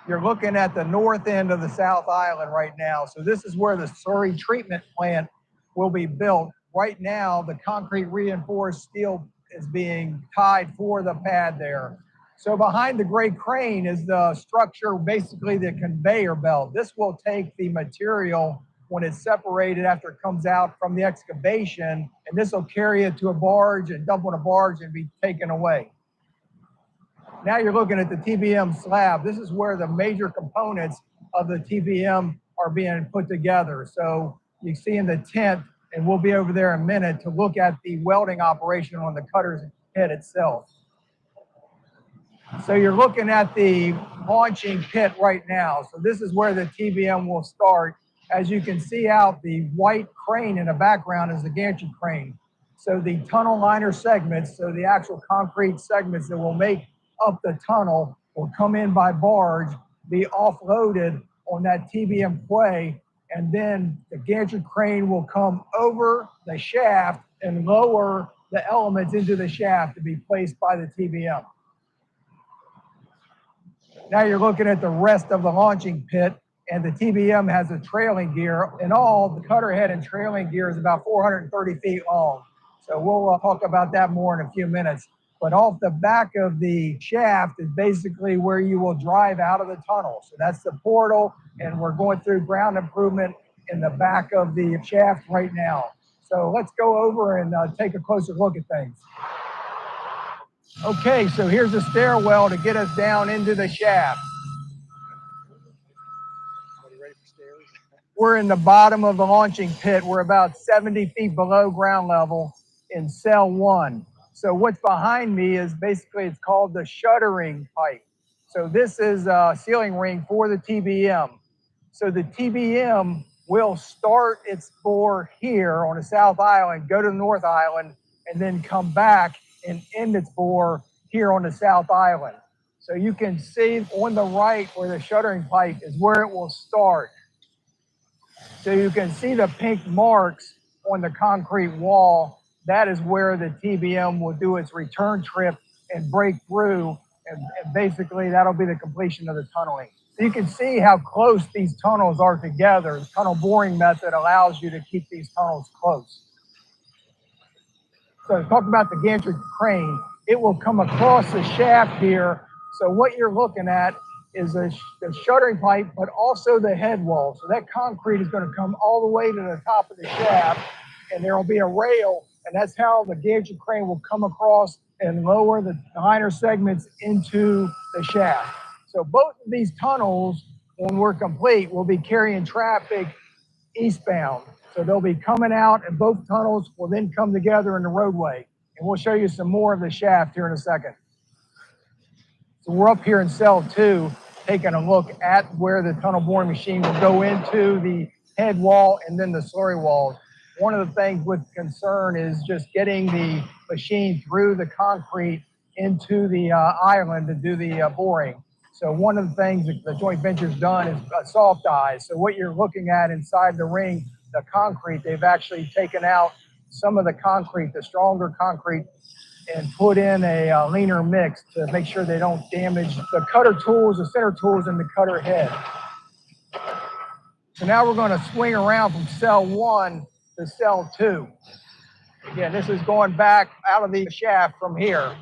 You're looking at the north end of the South Island right now. So this is where the slurry treatment plant will be built. Right now, the concrete reinforced steel is being tied for the pad there. So behind the gray crane is the structure, basically the conveyor belt. This will take the material when it's separated after it comes out from the excavation, and this will carry it to a barge and dump on a barge and be taken away. Now you're looking at the Tbm slab. This is where the major components of the Tbm are being put together. So you see in the tent, and we'll be over there in a minute to look at the welding operation on the cutter's head itself. So you're looking at the launching pit right now. So this is where the Tbm will start. As you can see out, the white crane in the background is the Gantry Crane. So the tunnel liner segments, so the actual concrete segments that will make up the tunnel will come in by barge, be offloaded on that Tbm quay, and then the Gantry Crane will come over the shaft and lower the elements into the shaft to be placed by the Tbm. Now you're looking at the rest of the launching pit, and the Tbm has a trailing gear. In all, the cutter head and trailing gear is about 430 feet long. So we'll talk about that more in a few minutes. But off the back of the shaft is basically where you will drive out of the tunnel. So that's the portal, and we're going through ground improvement in the back of the shaft right now. So let's go over and take a closer look at things. Okay, so here's the stairwell to get us down into the shaft. Ready for stairs? We're in the bottom of the launching pit. We're about 70 feet below ground level in cell 1. So what's behind me is basically, it's called the Shuttering Pipe. So this is a sealing ring for the Tbm. So the Tbm will start its bore here on the South Island, go to the North Island, and then come back and end its bore here on the South Island. So you can see on the right where the shuttering pipe is where it will start. So you can see the pink marks on the concrete wall. That is where the Tbm will do its return trip and break through, and basically that'll be the completion of the tunneling. So you can see how close these tunnels are together. The tunnel boring method allows you to keep these tunnels close. So to talk about the Gantry Crane, it will come across the shaft here. So what you're looking at is the shuttering pipe, but also the head wall. So that concrete is going to come all the way to the top of the shaft, and there will be a rail, and that's how the Gantry Crane will come across and lower the liner segments into the shaft. So both of these tunnels, when we're complete, will be carrying traffic eastbound. So they'll be coming out, and both tunnels will then come together in the roadway. And we'll show you some more of the shaft here in a second. So we're up here in cell 2, taking a look at where the tunnel boring machine will go into the head wall and then the slurry walls. One of the things with concern is just getting the machine through the concrete into the island to do the boring. So one of the things that the joint venture's done is soft eyes. So what you're looking at inside the ring, the concrete, they've actually taken out some of the concrete, the stronger concrete, and put in a leaner mix to make sure they don't damage the cutter tools, the center tools, and the cutter head. So now we're going to swing around from cell 1 to cell 2. Again, this is going back out of the shaft from here.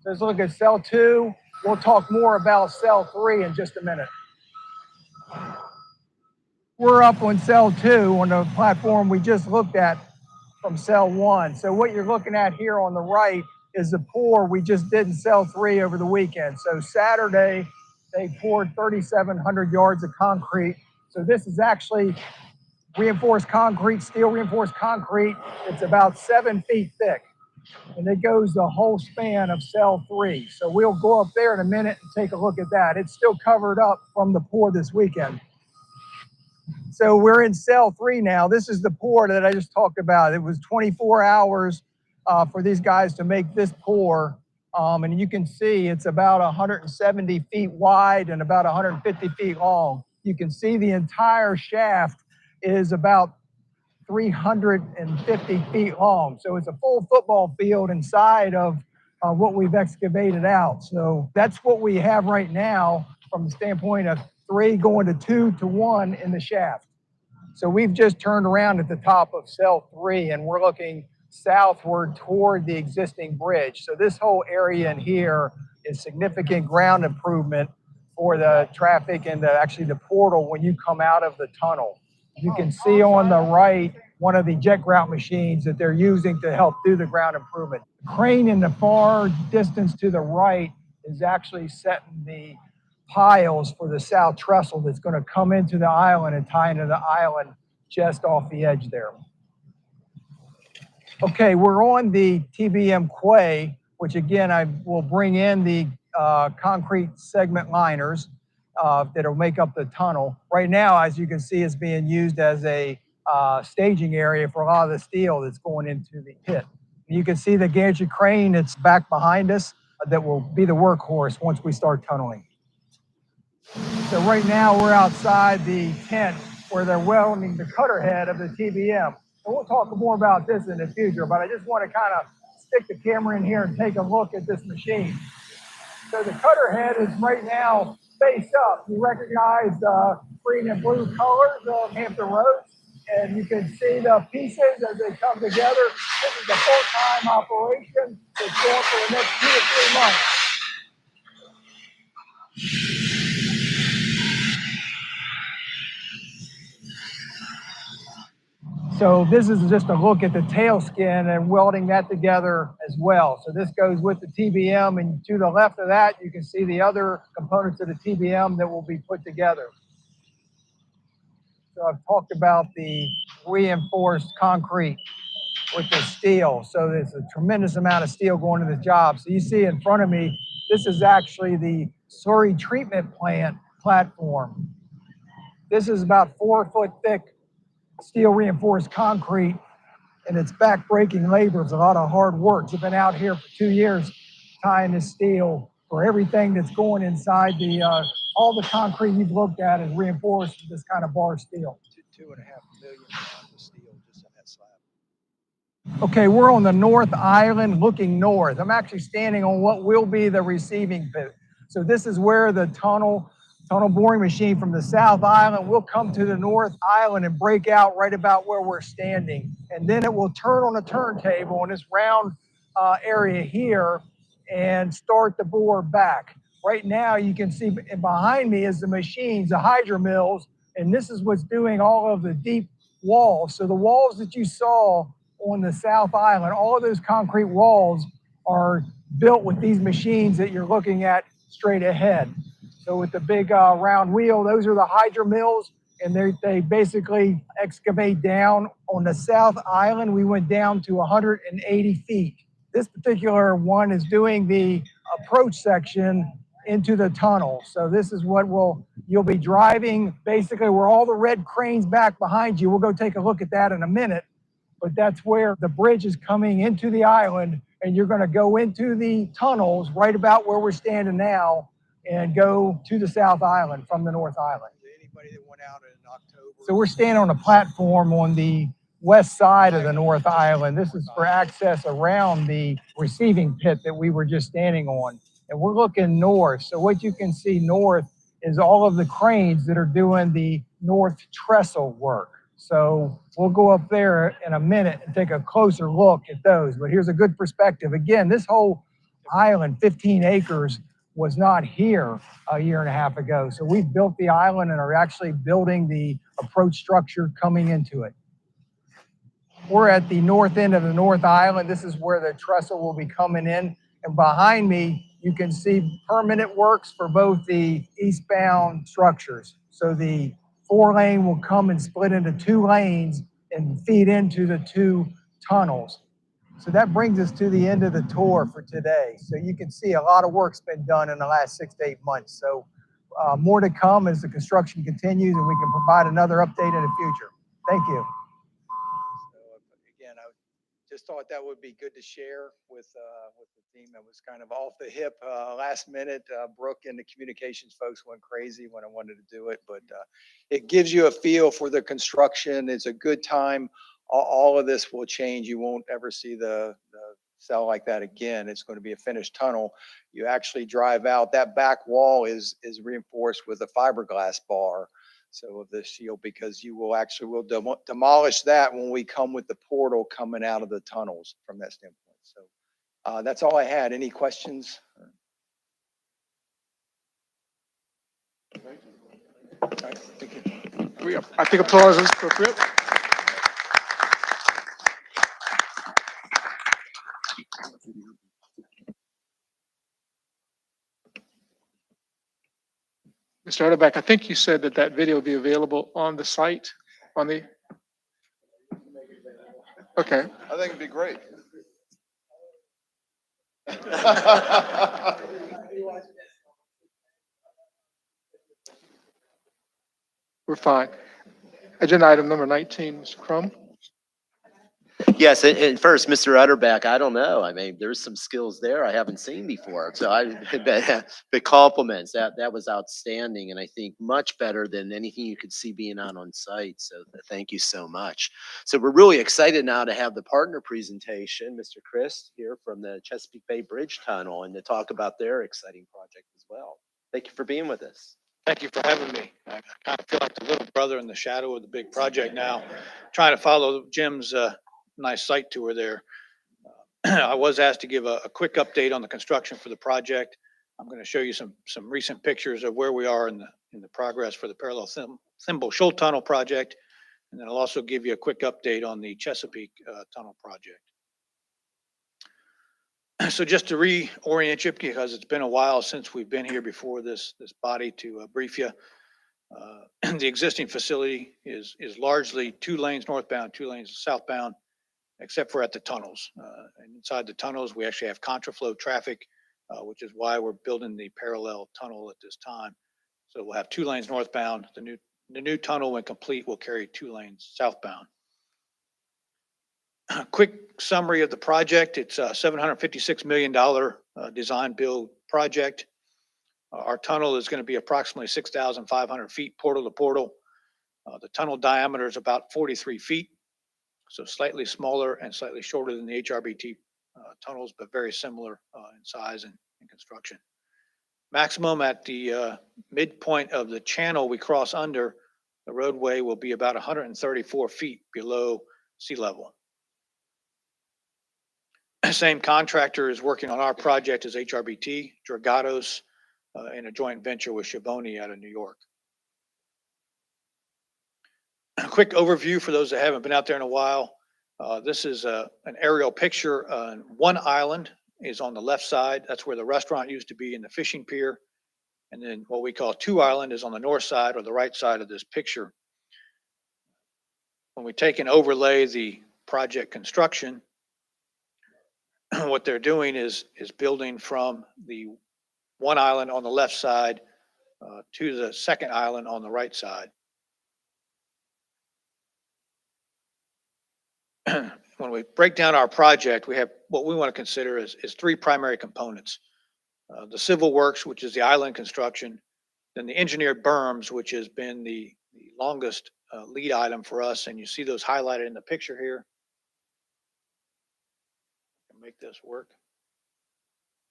So let's look at cell 2. We'll talk more about cell 3 in just a minute. We're up on cell 2 on the platform we just looked at from cell 1. So what you're looking at here on the right is the pour we just did in cell 3 over the weekend. So Saturday, they poured 3,700 yards of concrete. So this is actually reinforced concrete, steel reinforced concrete. It's about 7 feet thick, and it goes the whole span of cell 3. So we'll go up there in a minute and take a look at that. It's still covered up from the pour this weekend. So we're in cell 3 now. This is the pour that I just talked about. It was 24 hours for these guys to make this pour. And you can see it's about 170 feet wide and about 150 feet long. You can see the entire shaft is about 350 feet long. So it's a full football field inside of what we've excavated out. So that's what we have right now from the standpoint of 3 going to 2 to 1 in the shaft. So we've just turned around at the top of cell 3 and we're looking southward toward the existing bridge. So this whole area in here is significant ground improvement for the traffic and actually the portal when you come out of the tunnel. You can see on the right one of the jet grout machines that they're using to help do the ground improvement. The crane in the far distance to the right is actually setting the piles for the south trestle that's going to come into the island and tie into the island just off the edge there. Okay, we're on the TBM quay, which again, I will bring in the concrete segment liners that'll make up the tunnel. Right now, as you can see, it's being used as a staging area for a lot of the steel that's going into the pit. You can see the Gantry Crane that's back behind us that will be the workhorse once we start tunneling. So right now we're outside the tent where they're welding the cutter head of the TBM. And we'll talk more about this in the future, but I just want to kind of stick the camera in here and take a look at this machine. So the cutter head is right now face up. You recognize the green and blue colors of Hampton Roads, and you can see the pieces as they come together. This is a full-time operation that's going for the next 2 to 3 months. So this is just a look at the tail skin and welding that together as well. So this goes with the TBM, and to the left of that, you can see the other components of the TBM that will be put together. So I've talked about the reinforced concrete with the steel. So there's a tremendous amount of steel going into the job. So you see in front of me, this is actually the slurry treatment plant platform. This is about 4 foot thick steel reinforced concrete, and it's back-breaking labor. It's a lot of hard work. It's been out here for 2 years tying this steel for everything that's going inside the, all the concrete you've looked at is reinforced with this kind of bar steel. 2.5 million pounds of steel just in that slab. Okay, we're on the North Island looking north. I'm actually standing on what will be the receiving pit. So this is where the tunnel boring machine from the South Island will come to the North Island and break out right about where we're standing. And then it will turn on a turntable on this round area here and start the bore back. Right now, you can see behind me is the machines, the Hydra Mills, and this is what's doing all of the deep walls. So the walls that you saw on the South Island, all of those concrete walls are built with these machines that you're looking at straight ahead. So with the big round wheel, those are the Hydra Mills, and they basically excavate down. On the South Island, we went down to 180 feet. This particular one is doing the approach section into the tunnel. So this is what you'll be driving, basically where all the red cranes back behind you. We'll go take a look at that in a minute, but that's where the bridge is coming into the island, and you're gonna go into the tunnels right about where we're standing now and go to the South Island from the North Island. Anybody that went out in October? So we're standing on a platform on the west side of the North Island. This is for access around the receiving pit that we were just standing on. And we're looking north. So what you can see north is all of the cranes that are doing the north trestle work. So we'll go up there in a minute and take a closer look at those. But here's a good perspective. Again, this whole island, 15 acres, was not here a year and a half ago. So we've built the island and are actually building the approach structure coming into it. We're at the north end of the North Island. This is where the trestle will be coming in. And behind me, you can see permanent works for both the eastbound structures. So the 4-lane will come and split into 2 lanes and feed into the 2 tunnels. So that brings us to the end of the tour for today. So you can see a lot of work's been done in the last 6 to 8 months. So more to come as the construction continues, and we can provide another update in the future. Thank you. Again, I just thought that would be good to share with the team. It was kind of off the hip, last minute. Brooke and the communications folks went crazy when I wanted to do it, but it gives you a feel for the construction. It's a good time. All of this will change. You won't ever see the cell like that again. It's going to be a finished tunnel. You actually drive out. That back wall is reinforced with a fiberglass bar. So of the shield, because you will actually demolish that when we come with the portal coming out of the tunnels from that standpoint. So that's all I had. Any questions? All right, thank you. I think applause is appropriate. Mr. Utterback, I think you said that that video will be available on the site, on the. Okay. I think it'd be great. We're fine. Agenda item number 19, Mr. Crum. Yes, and first, Mr. Utterback, I don't know. I mean, there's some skills there I haven't seen before. So the compliments, that was outstanding, and I think much better than anything you could see being on site. So thank you so much. So we're really excited now to have the partner presentation, Mr. Chris here from the Chesapeake Bay Bridge Tunnel, and to talk about their exciting project as well. Thank you for being with us. Thank you for having me. I kind of feel like the little brother in the shadow of the big project now, trying to follow Jim's nice site tour there. I was asked to give a quick update on the construction for the project. I'm going to show you some recent pictures of where we are in the progress for the parallel thimble shoal tunnel project, and then I'll also give you a quick update on the Chesapeake tunnel project. So just to reorient you, because it's been a while since we've been here before this body, to brief you. The existing facility is largely 2 lanes northbound, 2 lanes southbound, except for at the tunnels. And inside the tunnels, we actually have contraflow traffic, which is why we're building the parallel tunnel at this time. So we'll have 2 lanes northbound. The new tunnel, when complete, will carry 2 lanes southbound. A quick summary of the project. It's a $756 million design build project. Our tunnel is going to be approximately 6,500 feet portal to portal. The tunnel diameter is about 43 feet. So slightly smaller and slightly shorter than the HRBT tunnels, but very similar in size and construction. Maximum at the midpoint of the channel we cross under, the roadway will be about 134 feet below sea level. Same contractor is working on our project as HRBT, Dragados, in a joint venture with Schiavone out of New York. A quick overview for those that haven't been out there in a while. This is an aerial picture. One island is on the left side. That's where the restaurant used to be in the fishing pier. And then what we call 2 Island is on the north side or the right side of this picture. When we take and overlay the project construction, what they're doing is building from the 1 island on the left side to the 2nd island on the right side. When we break down our project, we have what we want to consider is 3 primary components. The civil works, which is the island construction, then the engineered berms, which has been the longest lead item for us, and you see those highlighted in the picture here. Make this work.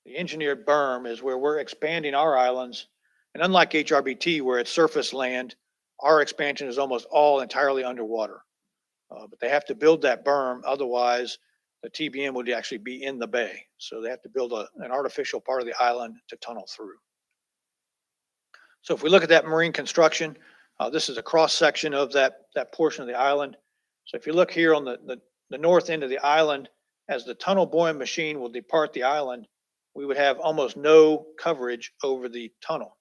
The engineered berm is where we're expanding our islands, and unlike HRBT, where it's surface land, our expansion is almost all entirely underwater. But they have to build that berm, otherwise the TBM would actually be in the bay. So they have to build an artificial part of the island to tunnel through. So if we look at that marine construction, this is a cross section of that portion of the island. So if you look here on the north end of the island, as the tunnel boring machine will depart the island, we would have almost no coverage over the tunnel.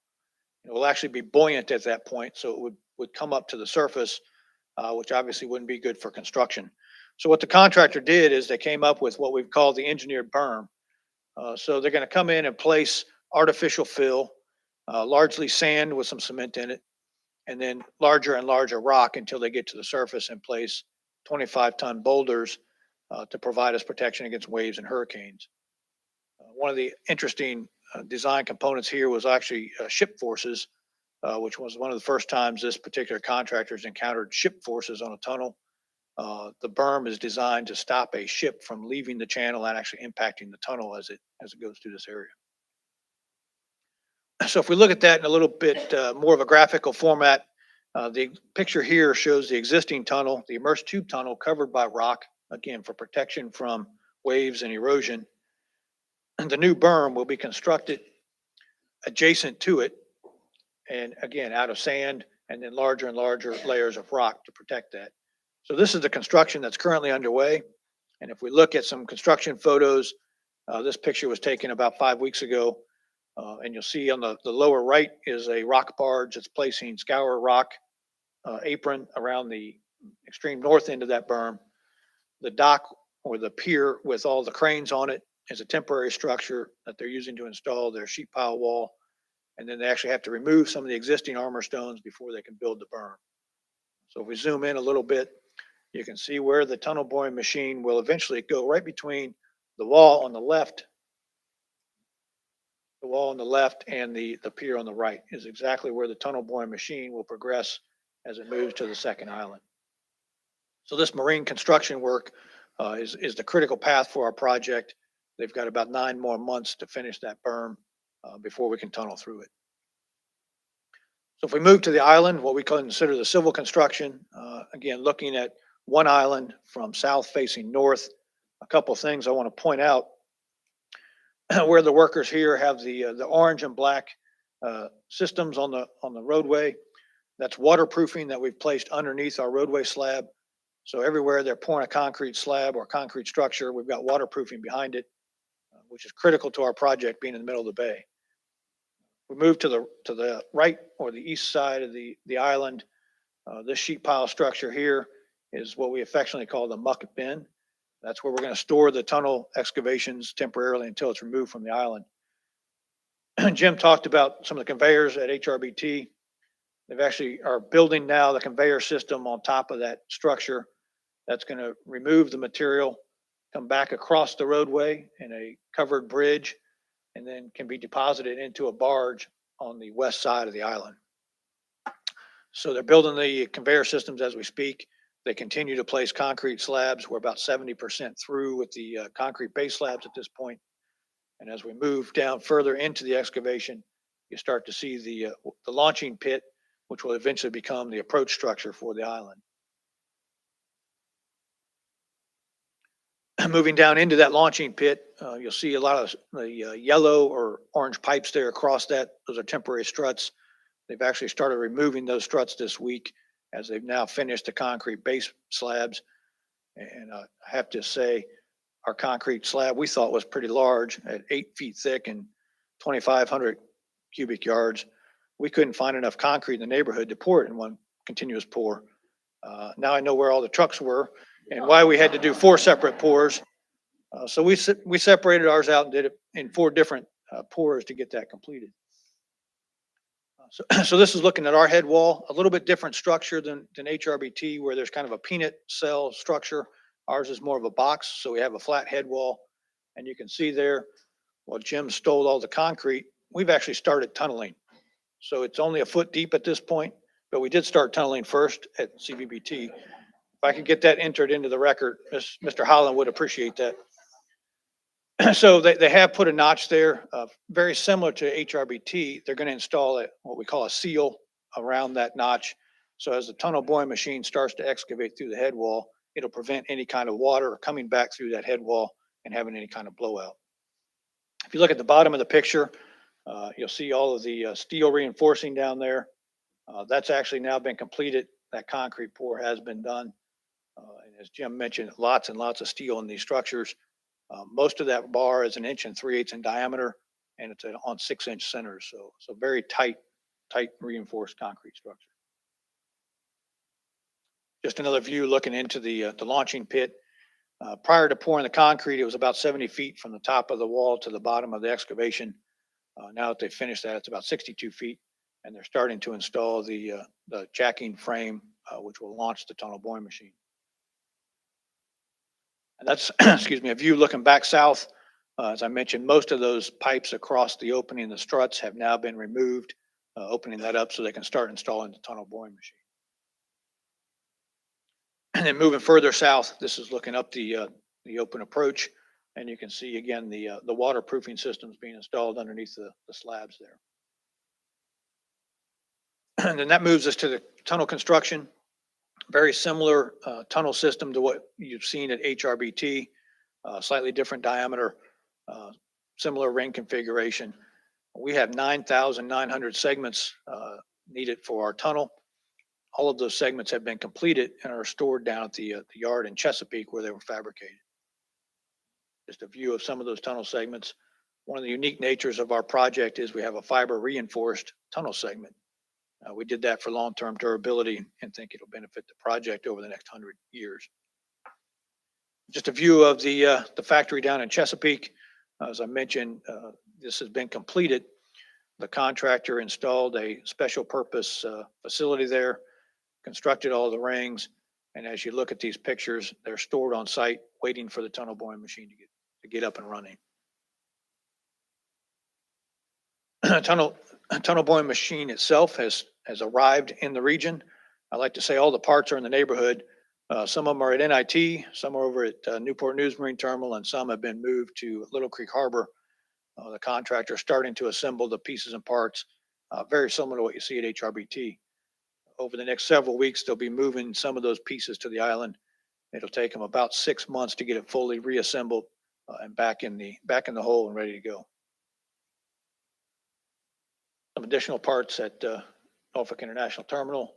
It will actually be buoyant at that point, so it would come up to the surface, which obviously wouldn't be good for construction. So what the contractor did is they came up with what we've called the engineered berm. So they're going to come in and place artificial fill, largely sand with some cement in it, and then larger and larger rock until they get to the surface and place 25-ton boulders to provide us protection against waves and hurricanes. One of the interesting design components here was actually ship forces, which was one of the first times this particular contractor has encountered ship forces on a tunnel. The berm is designed to stop a ship from leaving the channel and actually impacting the tunnel as it goes through this area. So if we look at that in a little bit more of a graphical format, the picture here shows the existing tunnel, the immersed tube tunnel covered by rock, again, for protection from waves and erosion. And the new berm will be constructed adjacent to it, and again, out of sand, and then larger and larger layers of rock to protect that. So this is the construction that's currently underway. And if we look at some construction photos, this picture was taken about 5 weeks ago. And you'll see on the lower right is a rock barge that's placing scour rock apron around the extreme north end of that berm. The dock or the pier with all the cranes on it is a temporary structure that they're using to install their sheet pile wall. And then they actually have to remove some of the existing armor stones before they can build the berm. So if we zoom in a little bit, you can see where the tunnel boring machine will eventually go right between the wall on the left. The wall on the left and the pier on the right is exactly where the tunnel boring machine will progress as it moves to the second island. So this marine construction work is the critical path for our project. They've got about 9 more months to finish that berm before we can tunnel through it. So if we move to the island, what we consider the civil construction, again, looking at one island from south facing north, a couple of things I want to point out. Where the workers here have the orange and black systems on the roadway, that's waterproofing that we've placed underneath our roadway slab. So everywhere they're pouring a concrete slab or concrete structure, we've got waterproofing behind it, which is critical to our project being in the middle of the bay. We move to the right or the east side of the island. This sheet pile structure here is what we affectionately call the muck bin. That's where we're going to store the tunnel excavations temporarily until it's removed from the island. Jim talked about some of the conveyors at HRBT. They've actually are building now the conveyor system on top of that structure that's going to remove the material, come back across the roadway in a covered bridge, and then can be deposited into a barge on the west side of the island. So they're building the conveyor systems as we speak. They continue to place concrete slabs. We're about 70% through with the concrete base slabs at this point. And as we move down further into the excavation, you start to see the launching pit, which will eventually become the approach structure for the island. Moving down into that launching pit, you'll see a lot of the yellow or orange pipes there across that. Those are temporary struts. They've actually started removing those struts this week as they've now finished the concrete base slabs. And I have to say, our concrete slab we thought was pretty large at 8 feet thick and 2,500 cubic yards. We couldn't find enough concrete in the neighborhood to pour it in one continuous pour. Now I know where all the trucks were and why we had to do 4 separate pours. So we separated ours out and did it in 4 different pours to get that completed. So this is looking at our head wall, a little bit different structure than HRBT, where there's kind of a peanut cell structure. Ours is more of a box, so we have a flat head wall. And you can see there, while Jim stole all the concrete, we've actually started tunneling. So it's only a foot deep at this point, but we did start tunneling first at CVBT. If I could get that entered into the record, Mr. Holland would appreciate that. So they have put a notch there, very similar to HRBT. They're going to install what we call a seal around that notch. So as the tunnel boring machine starts to excavate through the head wall, it'll prevent any kind of water coming back through that head wall and having any kind of blowout. If you look at the bottom of the picture, you'll see all of the steel reinforcing down there. That's actually now been completed. That concrete pour has been done. And as Jim mentioned, lots and lots of steel in these structures. Most of that bar is 1 3/8 inches in diameter, and it's on 6-inch centers. So very tight reinforced concrete structure. Just another view looking into the launching pit. Prior to pouring the concrete, it was about 70 feet from the top of the wall to the bottom of the excavation. Now that they've finished that, it's about 62 feet, and they're starting to install the jacking frame, which will launch the tunnel boring machine. And that's, excuse me, a view looking back south. As I mentioned, most of those pipes across the opening, the struts, have now been removed, opening that up so they can start installing the tunnel boring machine. And then moving further south, this is looking up the open approach, and you can see again the waterproofing systems being installed underneath the slabs there. And then that moves us to the tunnel construction. Very similar tunnel system to what you've seen at HRBT, slightly different diameter, similar ring configuration. We have 9,900 segments needed for our tunnel. All of those segments have been completed and are stored down at the yard in Chesapeake where they were fabricated. Just a view of some of those tunnel segments. One of the unique natures of our project is we have a fiber reinforced tunnel segment. We did that for long-term durability and think it'll benefit the project over the next 100 years. Just a view of the factory down in Chesapeake. As I mentioned, this has been completed. The contractor installed a special purpose facility there, constructed all the rings, and as you look at these pictures, they're stored on site waiting for the tunnel boring machine to get up and running. Tunnel boring machine itself has arrived in the region. I like to say all the parts are in the neighborhood. Some of them are at NIT, some are over at Newport News Marine Terminal, and some have been moved to Little Creek Harbor. The contractor is starting to assemble the pieces and parts, very similar to what you see at HRBT. Over the next several weeks, they'll be moving some of those pieces to the island. It'll take them about 6 months to get it fully reassembled and back in the hole and ready to go. Some additional parts at Norfolk International Terminal.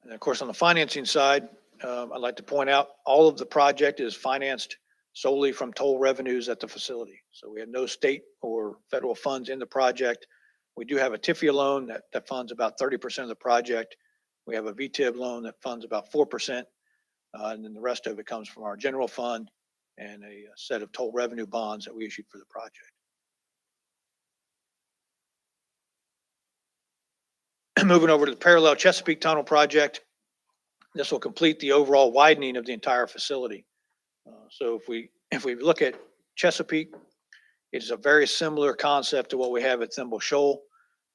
And of course, on the financing side, I'd like to point out all of the project is financed solely from toll revenues at the facility. So we have no state or federal funds in the project. We do have a TIFIA loan that funds about 30% of the project. We have a VTIB loan that funds about 4%. And then the rest of it comes from our general fund and a set of toll revenue bonds that we issued for the project. Moving over to the parallel Chesapeake Tunnel project, this will complete the overall widening of the entire facility. So if we look at Chesapeake, it is a very similar concept to what we have at Thimble Shoal.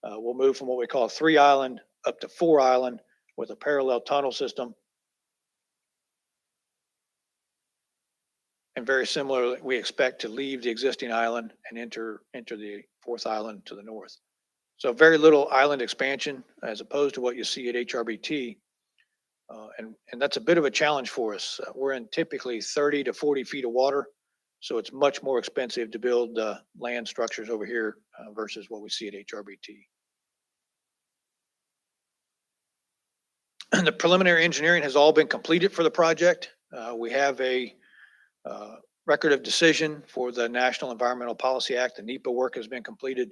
We'll move from what we call a 3-island up to 4-island with a parallel tunnel system. And very similarly, we expect to leave the existing island and enter the 4th island to the north. So very little island expansion as opposed to what you see at HRBT. And that's a bit of a challenge for us. We're in typically 30 to 40 feet of water. So it's much more expensive to build land structures over here versus what we see at HRBT. And the preliminary engineering has all been completed for the project. We have a record of decision for the National Environmental Policy Act. The NEPA work has been completed.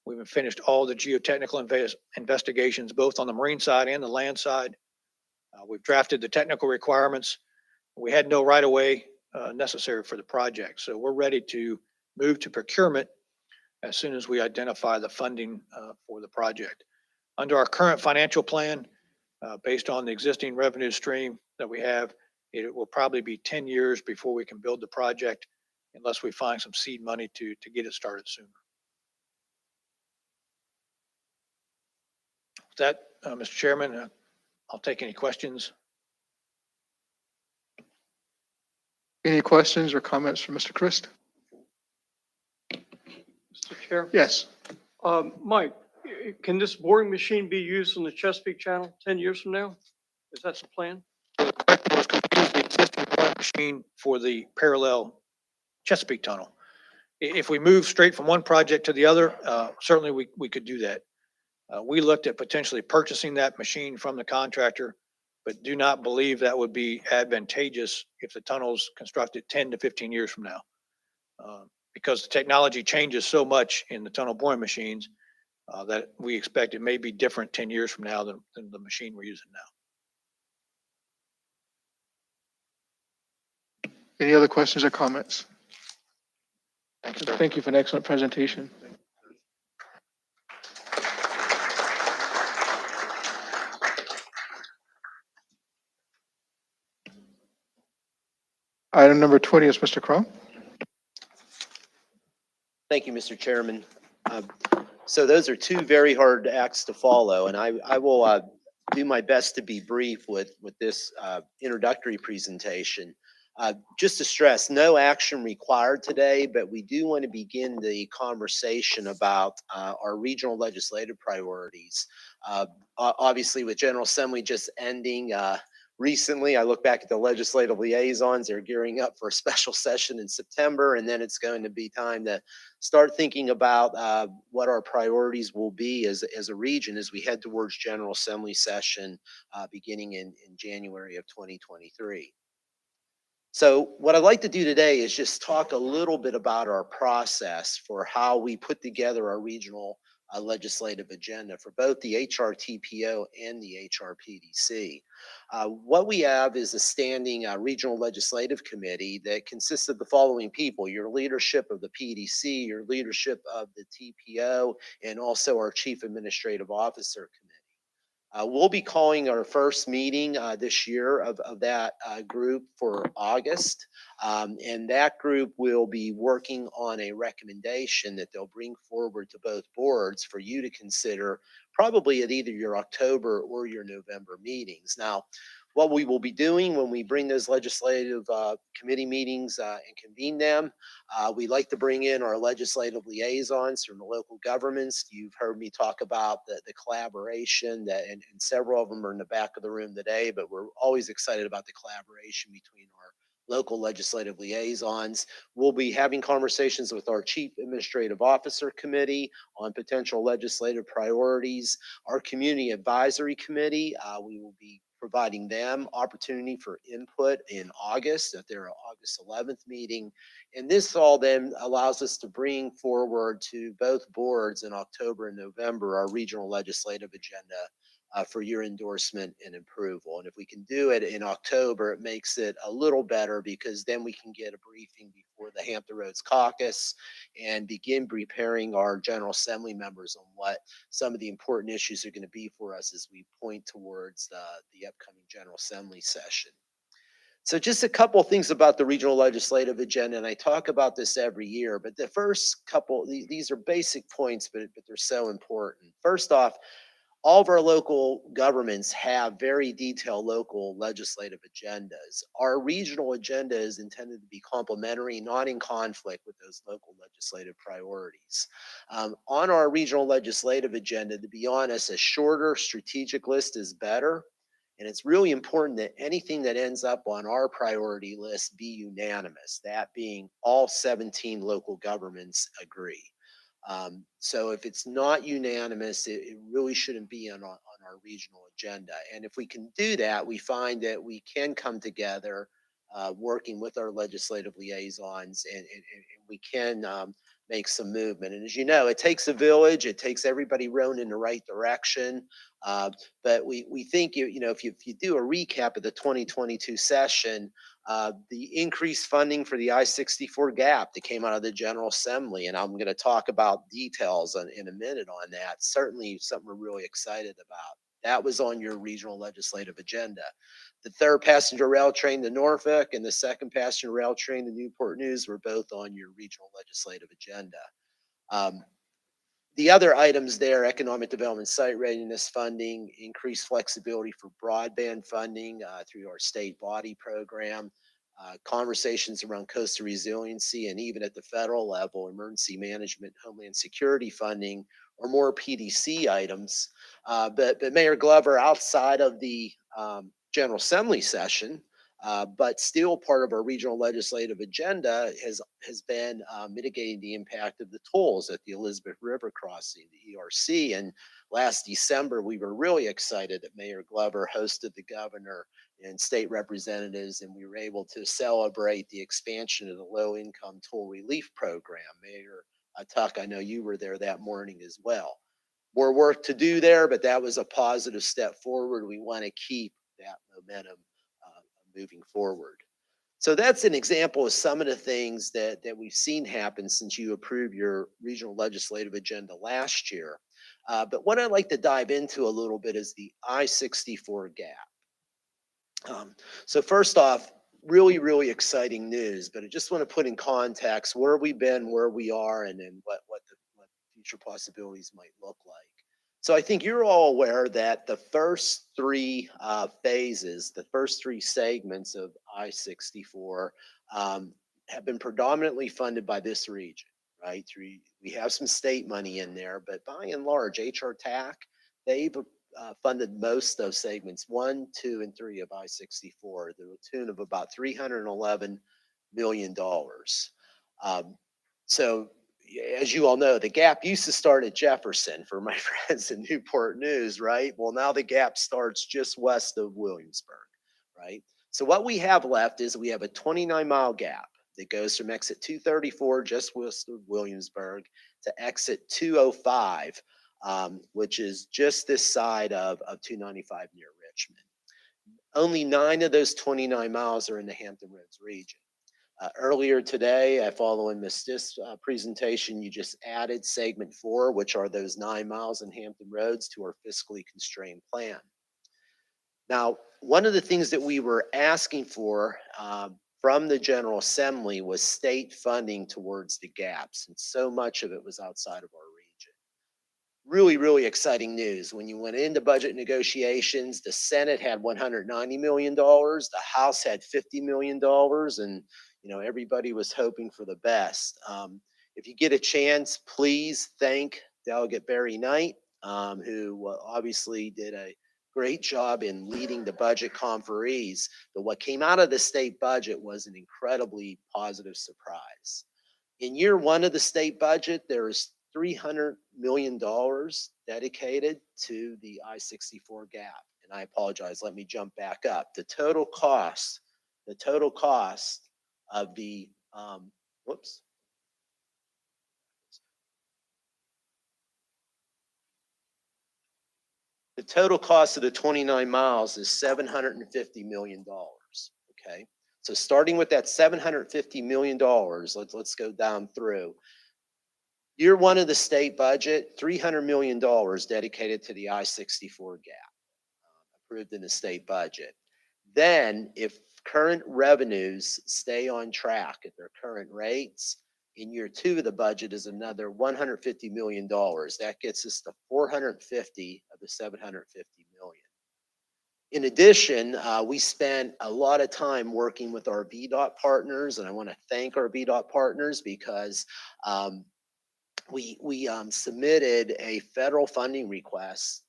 We've finished all the geotechnical investigations, both on the marine side and the land side. We've drafted the technical requirements. We had no right-of-way necessary for the project. So we're ready to move to procurement as soon as we identify the funding for the project. Under our current financial plan, based on the existing revenue stream that we have, it will probably be 10 years before we can build the project unless we find some seed money to get it started sooner. With that, Mr. Chairman, I'll take any questions. Any questions or comments from Mr. Christ? Mr. Chair? Yes. Mike, Can this boring machine be used on the Chesapeake Channel 10 years from now? Is that the plan? Was completed the existing boring machine for the parallel Chesapeake tunnel. If we move straight from one project to the other, certainly we could do that. We looked at potentially purchasing that machine from the contractor, but do not believe that would be advantageous if the tunnel's constructed 10 to 15 years from now. Because the technology changes so much in the tunnel boring machines that we expect it may be different 10 years from now than the machine we're using now. Any other questions or comments? Thank you for an excellent presentation. Item number 20 is Mr. Crum. Thank you, Mr. Chairman. So those are two very hard acts to follow, and I will do my best to be brief with this introductory presentation. Just to stress, no action required today, but we do want to begin the conversation about our regional legislative priorities. Obviously, with General Assembly just ending recently, I look back at the legislative liaisons. They're gearing up for a special session in September, and then it's going to be time to start thinking about what our priorities will be as a region as we head towards General Assembly session beginning in January of 2023. So what I'd like to do today is just talk a little bit about our process for how we put together our regional legislative agenda for both the HRTPO and the HRPDC. What we have is a standing regional legislative committee that consists of the following people: your leadership of the PDC, your leadership of the TPO, and also our Chief Administrative Officer Committee. We'll be calling our first meeting this year of that group for August. And that group will be working on a recommendation that they'll bring forward to both boards for you to consider, probably at either your October or your November meetings. Now, what we will be doing when we bring those legislative committee meetings and convene them, we like to bring in our legislative liaisons from the local governments. You've heard me talk about the collaboration that, and several of them are in the back of the room today, but we're always excited about the collaboration between our local legislative liaisons. We'll be having conversations with our Chief Administrative Officer Committee on potential legislative priorities. Our Community Advisory Committee, we will be providing them opportunity for input in August at their August 11th meeting. And this all then allows us to bring forward to both boards in October and November our regional legislative agenda for your endorsement and approval. And if we can do it in October, it makes it a little better because then we can get a briefing before the Hampton Roads Caucus and begin preparing our General Assembly members on what some of the important issues are going to be for us as we point towards the upcoming General Assembly session. So just a couple of things about the regional legislative agenda, and I talk about this every year, but the first couple, these are basic points, but they're so important. First off, all of our local governments have very detailed local legislative agendas. Our regional agenda is intended to be complementary, not in conflict with those local legislative priorities. On our regional legislative agenda, to be honest, a shorter strategic list is better. And it's really important that anything that ends up on our priority list be unanimous, that being all 17 local governments agree. So if it's not unanimous, it really shouldn't be on our regional agenda. And if we can do that, we find that we can come together working with our legislative liaisons and we can make some movement. And as you know, it takes a village, it takes everybody rowing in the right direction. But we think, if you do a recap of the 2022 session, the increased funding for the I-64 gap that came out of the General Assembly, and I'm going to talk about details in a minute on that, certainly something we're really excited about. That was on your regional legislative agenda. The third passenger rail train to Norfolk and the second passenger rail train to Newport News were both on your regional legislative agenda. The other items there: economic development, site readiness funding, increased flexibility for broadband funding through our state body program, conversations around coastal resiliency, and even at the federal level, emergency management, homeland security funding or more PDC items. But Mayor Glover, outside of the General Assembly session, but still part of our regional legislative agenda has been mitigating the impact of the tolls at the Elizabeth River crossing, the ERC. And last December, we were really excited that Mayor Glover hosted the governor and state representatives, and we were able to celebrate the expansion of the low-income toll relief program. Mayor Tuck, I know you were there that morning as well. More work to do there, but that was a positive step forward. We want to keep that momentum moving forward. So that's an example of some of the things that we've seen happen since you approved your regional legislative agenda last year. But what I'd like to dive into a little bit is the I-64 gap. So first off, really exciting news, but I just want to put in context where we've been, where we are, and then what future possibilities might look like. So I think you're all aware that the first three phases, the first three segments of I-64 have been predominantly funded by this region, right? We have some state money in there, but by and large, HRTPO, they've funded most of those segments 1, 2, and 3 of I-64 to the tune of about $311 million. So as you all know, the gap used to start at Jefferson for my friends in Newport News, right? Well, now the gap starts just west of Williamsburg, right? So what we have left is we have a 29-mile gap that goes from exit 234 just west of Williamsburg to exit 205, which is just this side of 295 near Richmond. Only 9 of those 29 miles are in the Hampton Roads region. Earlier today, following Ms. Stiff's presentation, you just added segment 4, which are those 9 miles in Hampton Roads, to our fiscally constrained plan. Now, one of the things that we were asking for from the General Assembly was state funding towards the gaps, and so much of it was outside of our region. Really exciting news. When you went into budget negotiations, the Senate had $190 million, the House had $50 million, and everybody was hoping for the best. If you get a chance, please thank Delegate Barry Knight, who obviously did a great job in leading the budget conferees. But what came out of the state budget was an incredibly positive surprise. In year 1 of the state budget, there's $300 million dedicated to the I-64 gap. And I apologize, let me jump back up. The total cost of the, the total cost of the 29 miles is $750 million, okay? So starting with that $750 million, let's go down through. Year 1 of the state budget, $300 million dedicated to the I-64 gap, approved in the state budget. Then, if current revenues stay on track at their current rates, in year 2 of the budget is another $150 million. That gets us to 450 of the 750 million. In addition, we spent a lot of time working with our VDOT partners, and I want to thank our VDOT partners because we submitted a federal funding request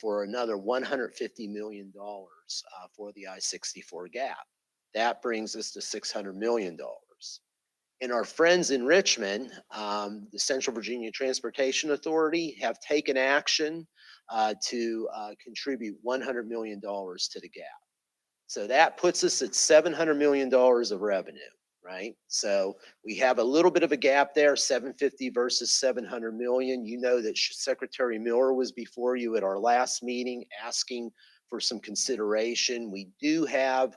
for another $150 million for the I-64 gap. That brings us to $600 million. And our friends in Richmond, the Central Virginia Transportation Authority, have taken action to contribute $100 million to the gap. So that puts us at $700 million of revenue, right? So we have a little bit of a gap there, 750 versus 700 million. You know that Secretary Miller was before you at our last meeting asking for some consideration. We do have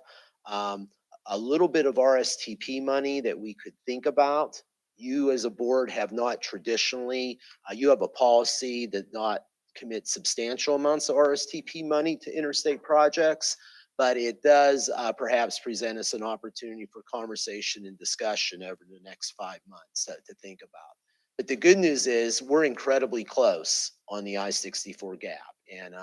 a little bit of RSTP money that we could think about. You as a board have not traditionally, you have a policy that not commit substantial amounts of RSTP money to interstate projects, but it does perhaps present us an opportunity for conversation and discussion over the next 5 months to think about. But the good news is we're incredibly close on the I-64 gap. And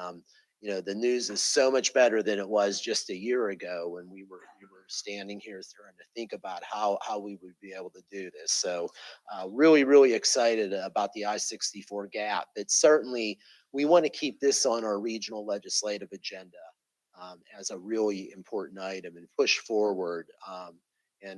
you know, the news is so much better than it was just a year ago when we were standing here trying to think about how we would be able to do this. So really, really excited about the I-64 gap. But certainly we want to keep this on our regional legislative agenda as a really important item and push forward. You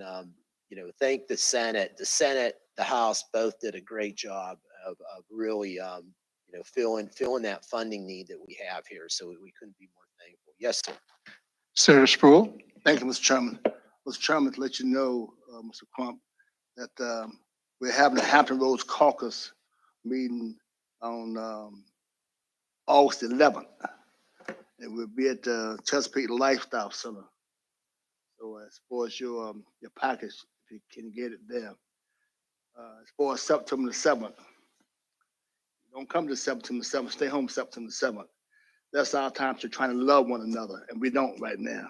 know, thank the Senate. The Senate, the House both did a great job of really, you know, filling that funding need that we have here. So we couldn't be more thankful. Yes, sir. Senator Sproul. Thank you, Mr. Chairman. Mr. Chairman, to let you know, Mr. Crump, that we're having a Hampton Roads Caucus meeting on August 11th. It will be at the Chesapeake Lifestyle Center. So as far as your package, if you can get it there. As far as September the 7th, don't come to September the 7th, stay home September the 7th. That's our time to try to love one another, and we don't right now.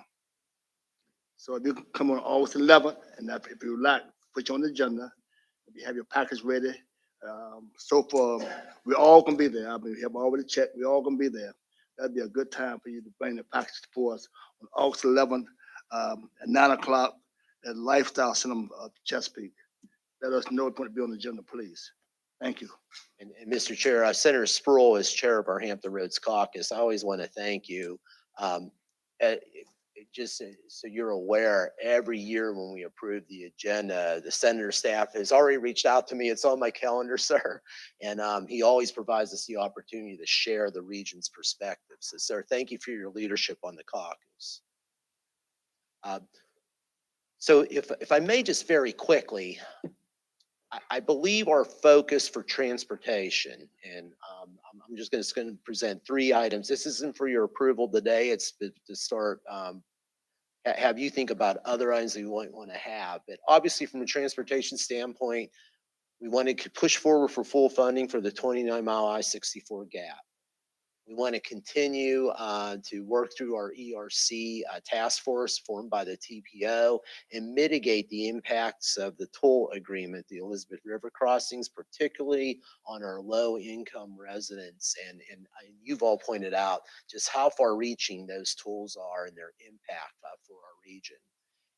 So if you can come on August 11th, and if you like, put you on the agenda, if you have your package ready. So far, we're all gonna be there. I mean, we have already checked, we're all gonna be there. That'd be a good time for you to bring the package for us on August 11th at 9 o'clock at Lifestyle Center Chesapeake. Let us know if you want to be on the agenda, please. Thank you. And Mr. Chair, Senator Sproul is chair of our Hampton Roads Caucus. I always want to thank you. Just so you're aware, every year when we approve the agenda, the senator staff has already reached out to me. It's on my calendar, sir. And he always provides us the opportunity to share the region's perspectives. So, sir, thank you for your leadership on the caucus. So if I may just very quickly, I believe our focus for transportation, and I'm just going to present 3 items. This isn't for your approval today. It's to start, have you think about other items that you want to have. But obviously from a transportation standpoint, we want to push forward for full funding for the 29-mile I-64 gap. We want to continue to work through our ERC task force formed by the TPO and mitigate the impacts of the toll agreement, the Elizabeth River crossings, particularly on our low-income residents. And you've all pointed out just how far-reaching those tolls are and their impact for our region.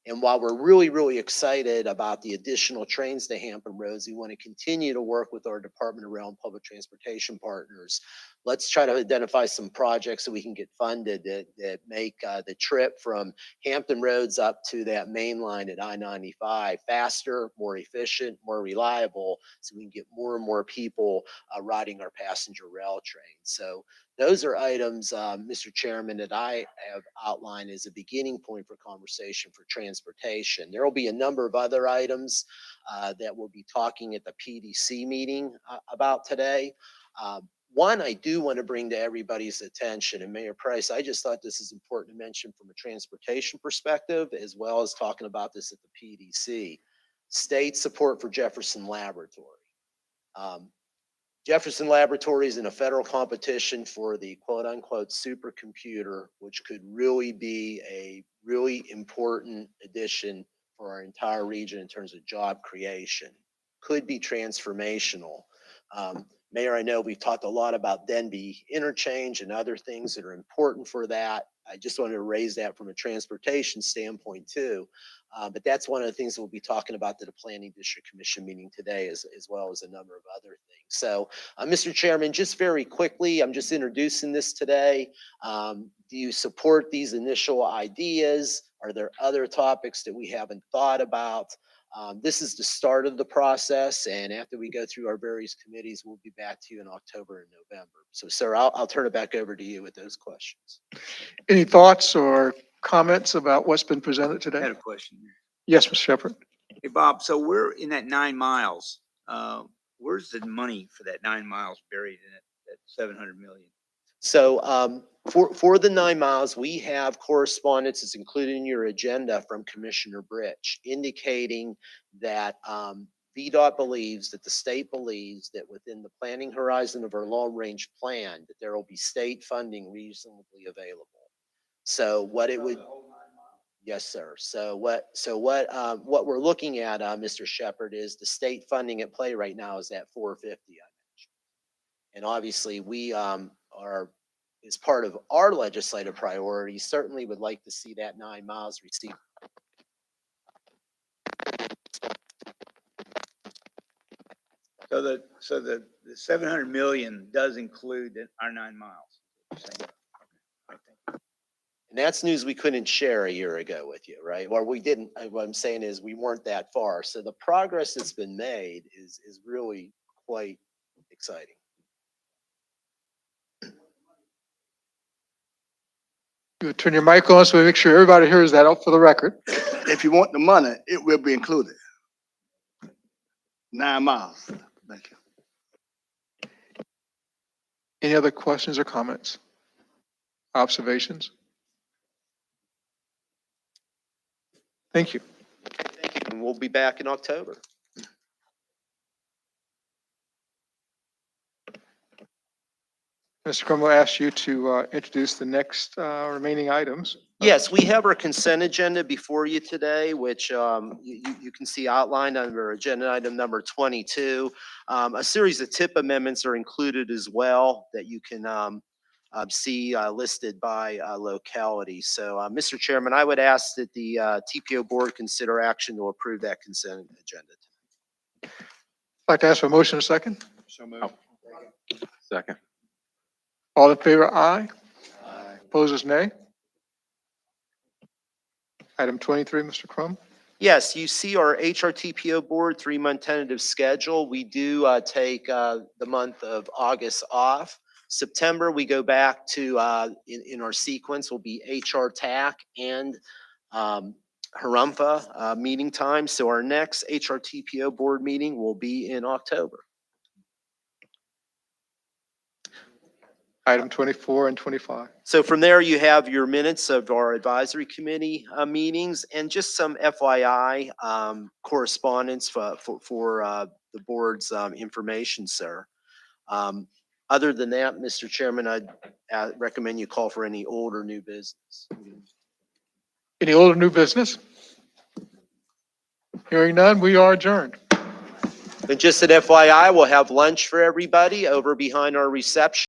And while we're really, really excited about the additional trains to Hampton Roads, we want to continue to work with our Department of Rail and Public Transportation partners. Let's try to identify some projects so we can get funded that make the trip from Hampton Roads up to that main line at I-95 faster, more efficient, more reliable, so we can get more and more people riding our passenger rail trains. So those are items, Mr. Chairman, that I have outlined as a beginning point for conversation for transportation. There will be a number of other items that we'll be talking at the PDC meeting about today. One, I do want to bring to everybody's attention, and Mayor Price, I just thought this is important to mention from a transportation perspective, as well as talking about this at the PDC. State support for Jefferson Laboratory. Jefferson Laboratory is in a federal competition for the quote unquote supercomputer, which could really be a really important addition for our entire region in terms of job creation. Could be transformational. Mayor, I know we've talked a lot about Denby interchange and other things that are important for that. I just wanted to raise that from a transportation standpoint too. But that's one of the things that we'll be talking about at the Planning District Commission meeting today, as well as a number of other things. So, Mr. Chairman, just very quickly, I'm just introducing this today. Do you support these initial ideas? Are there other topics that we haven't thought about? This is the start of the process, and after we go through our various committees, we'll be back to you in October and November. So, sir, I'll turn it back over to you with those questions. Any thoughts or comments about what's been presented today? I had a question. Yes, Mr. Shepherd. Hey, Bob, so we're in that 9 miles. Where's the money for that 9 miles buried in it, that 700 million? So for the 9 miles, we have correspondence that's included in your agenda from Commissioner Britch indicating that VDOT believes, that the state believes that within the planning horizon of our long range plan, that there will be state funding reasonably available. So what it would, yes, sir. So what we're looking at, Mr. Shepherd, is the state funding at play right now is that 450 I mentioned. And obviously we are is part of our legislative priorities, certainly would like to see that 9 miles receive. So the 700 million does include our 9 miles. And that's news we couldn't share a year ago with you, right? Or we didn't, what I'm saying is we weren't that far. So the progress that's been made is really quite exciting. You turn your mic on so we make sure everybody hears that out for the record. If you want the money, it will be included. 9 miles. Thank you. Any other questions or comments? Observations? Thank you. Thank you. And we'll be back in October. Mr. Crum will ask you to introduce the next remaining items. Yes, we have our consent agenda before you today, which you can see outlined under agenda item number 22. A series of tip amendments are included as well that you can see listed by locality. So, Mr. Chairman, I would ask that the TPO board consider action to approve that consent agenda. I'd like to ask for a motion, a second. So moved. Second. All in favor, aye. Aye. Opposers, nay. Item 23, Mr. Crum. Yes, you see our HRTPO board 3-month tentative schedule. We do take the month of August off. September, we go back to, in our sequence, will be HR TAC and Harumpa meeting time. So our next HRTPO board meeting will be in October. Item 24 and 25. So from there, you have your minutes of our advisory committee meetings and just some FYI correspondence for the board's information, sir. Other than that, Mr. Chairman, I'd recommend you call for any old or new business. Any old or new business? Hearing none, we are adjourned. And just an FYI, we'll have lunch for everybody over behind our reception.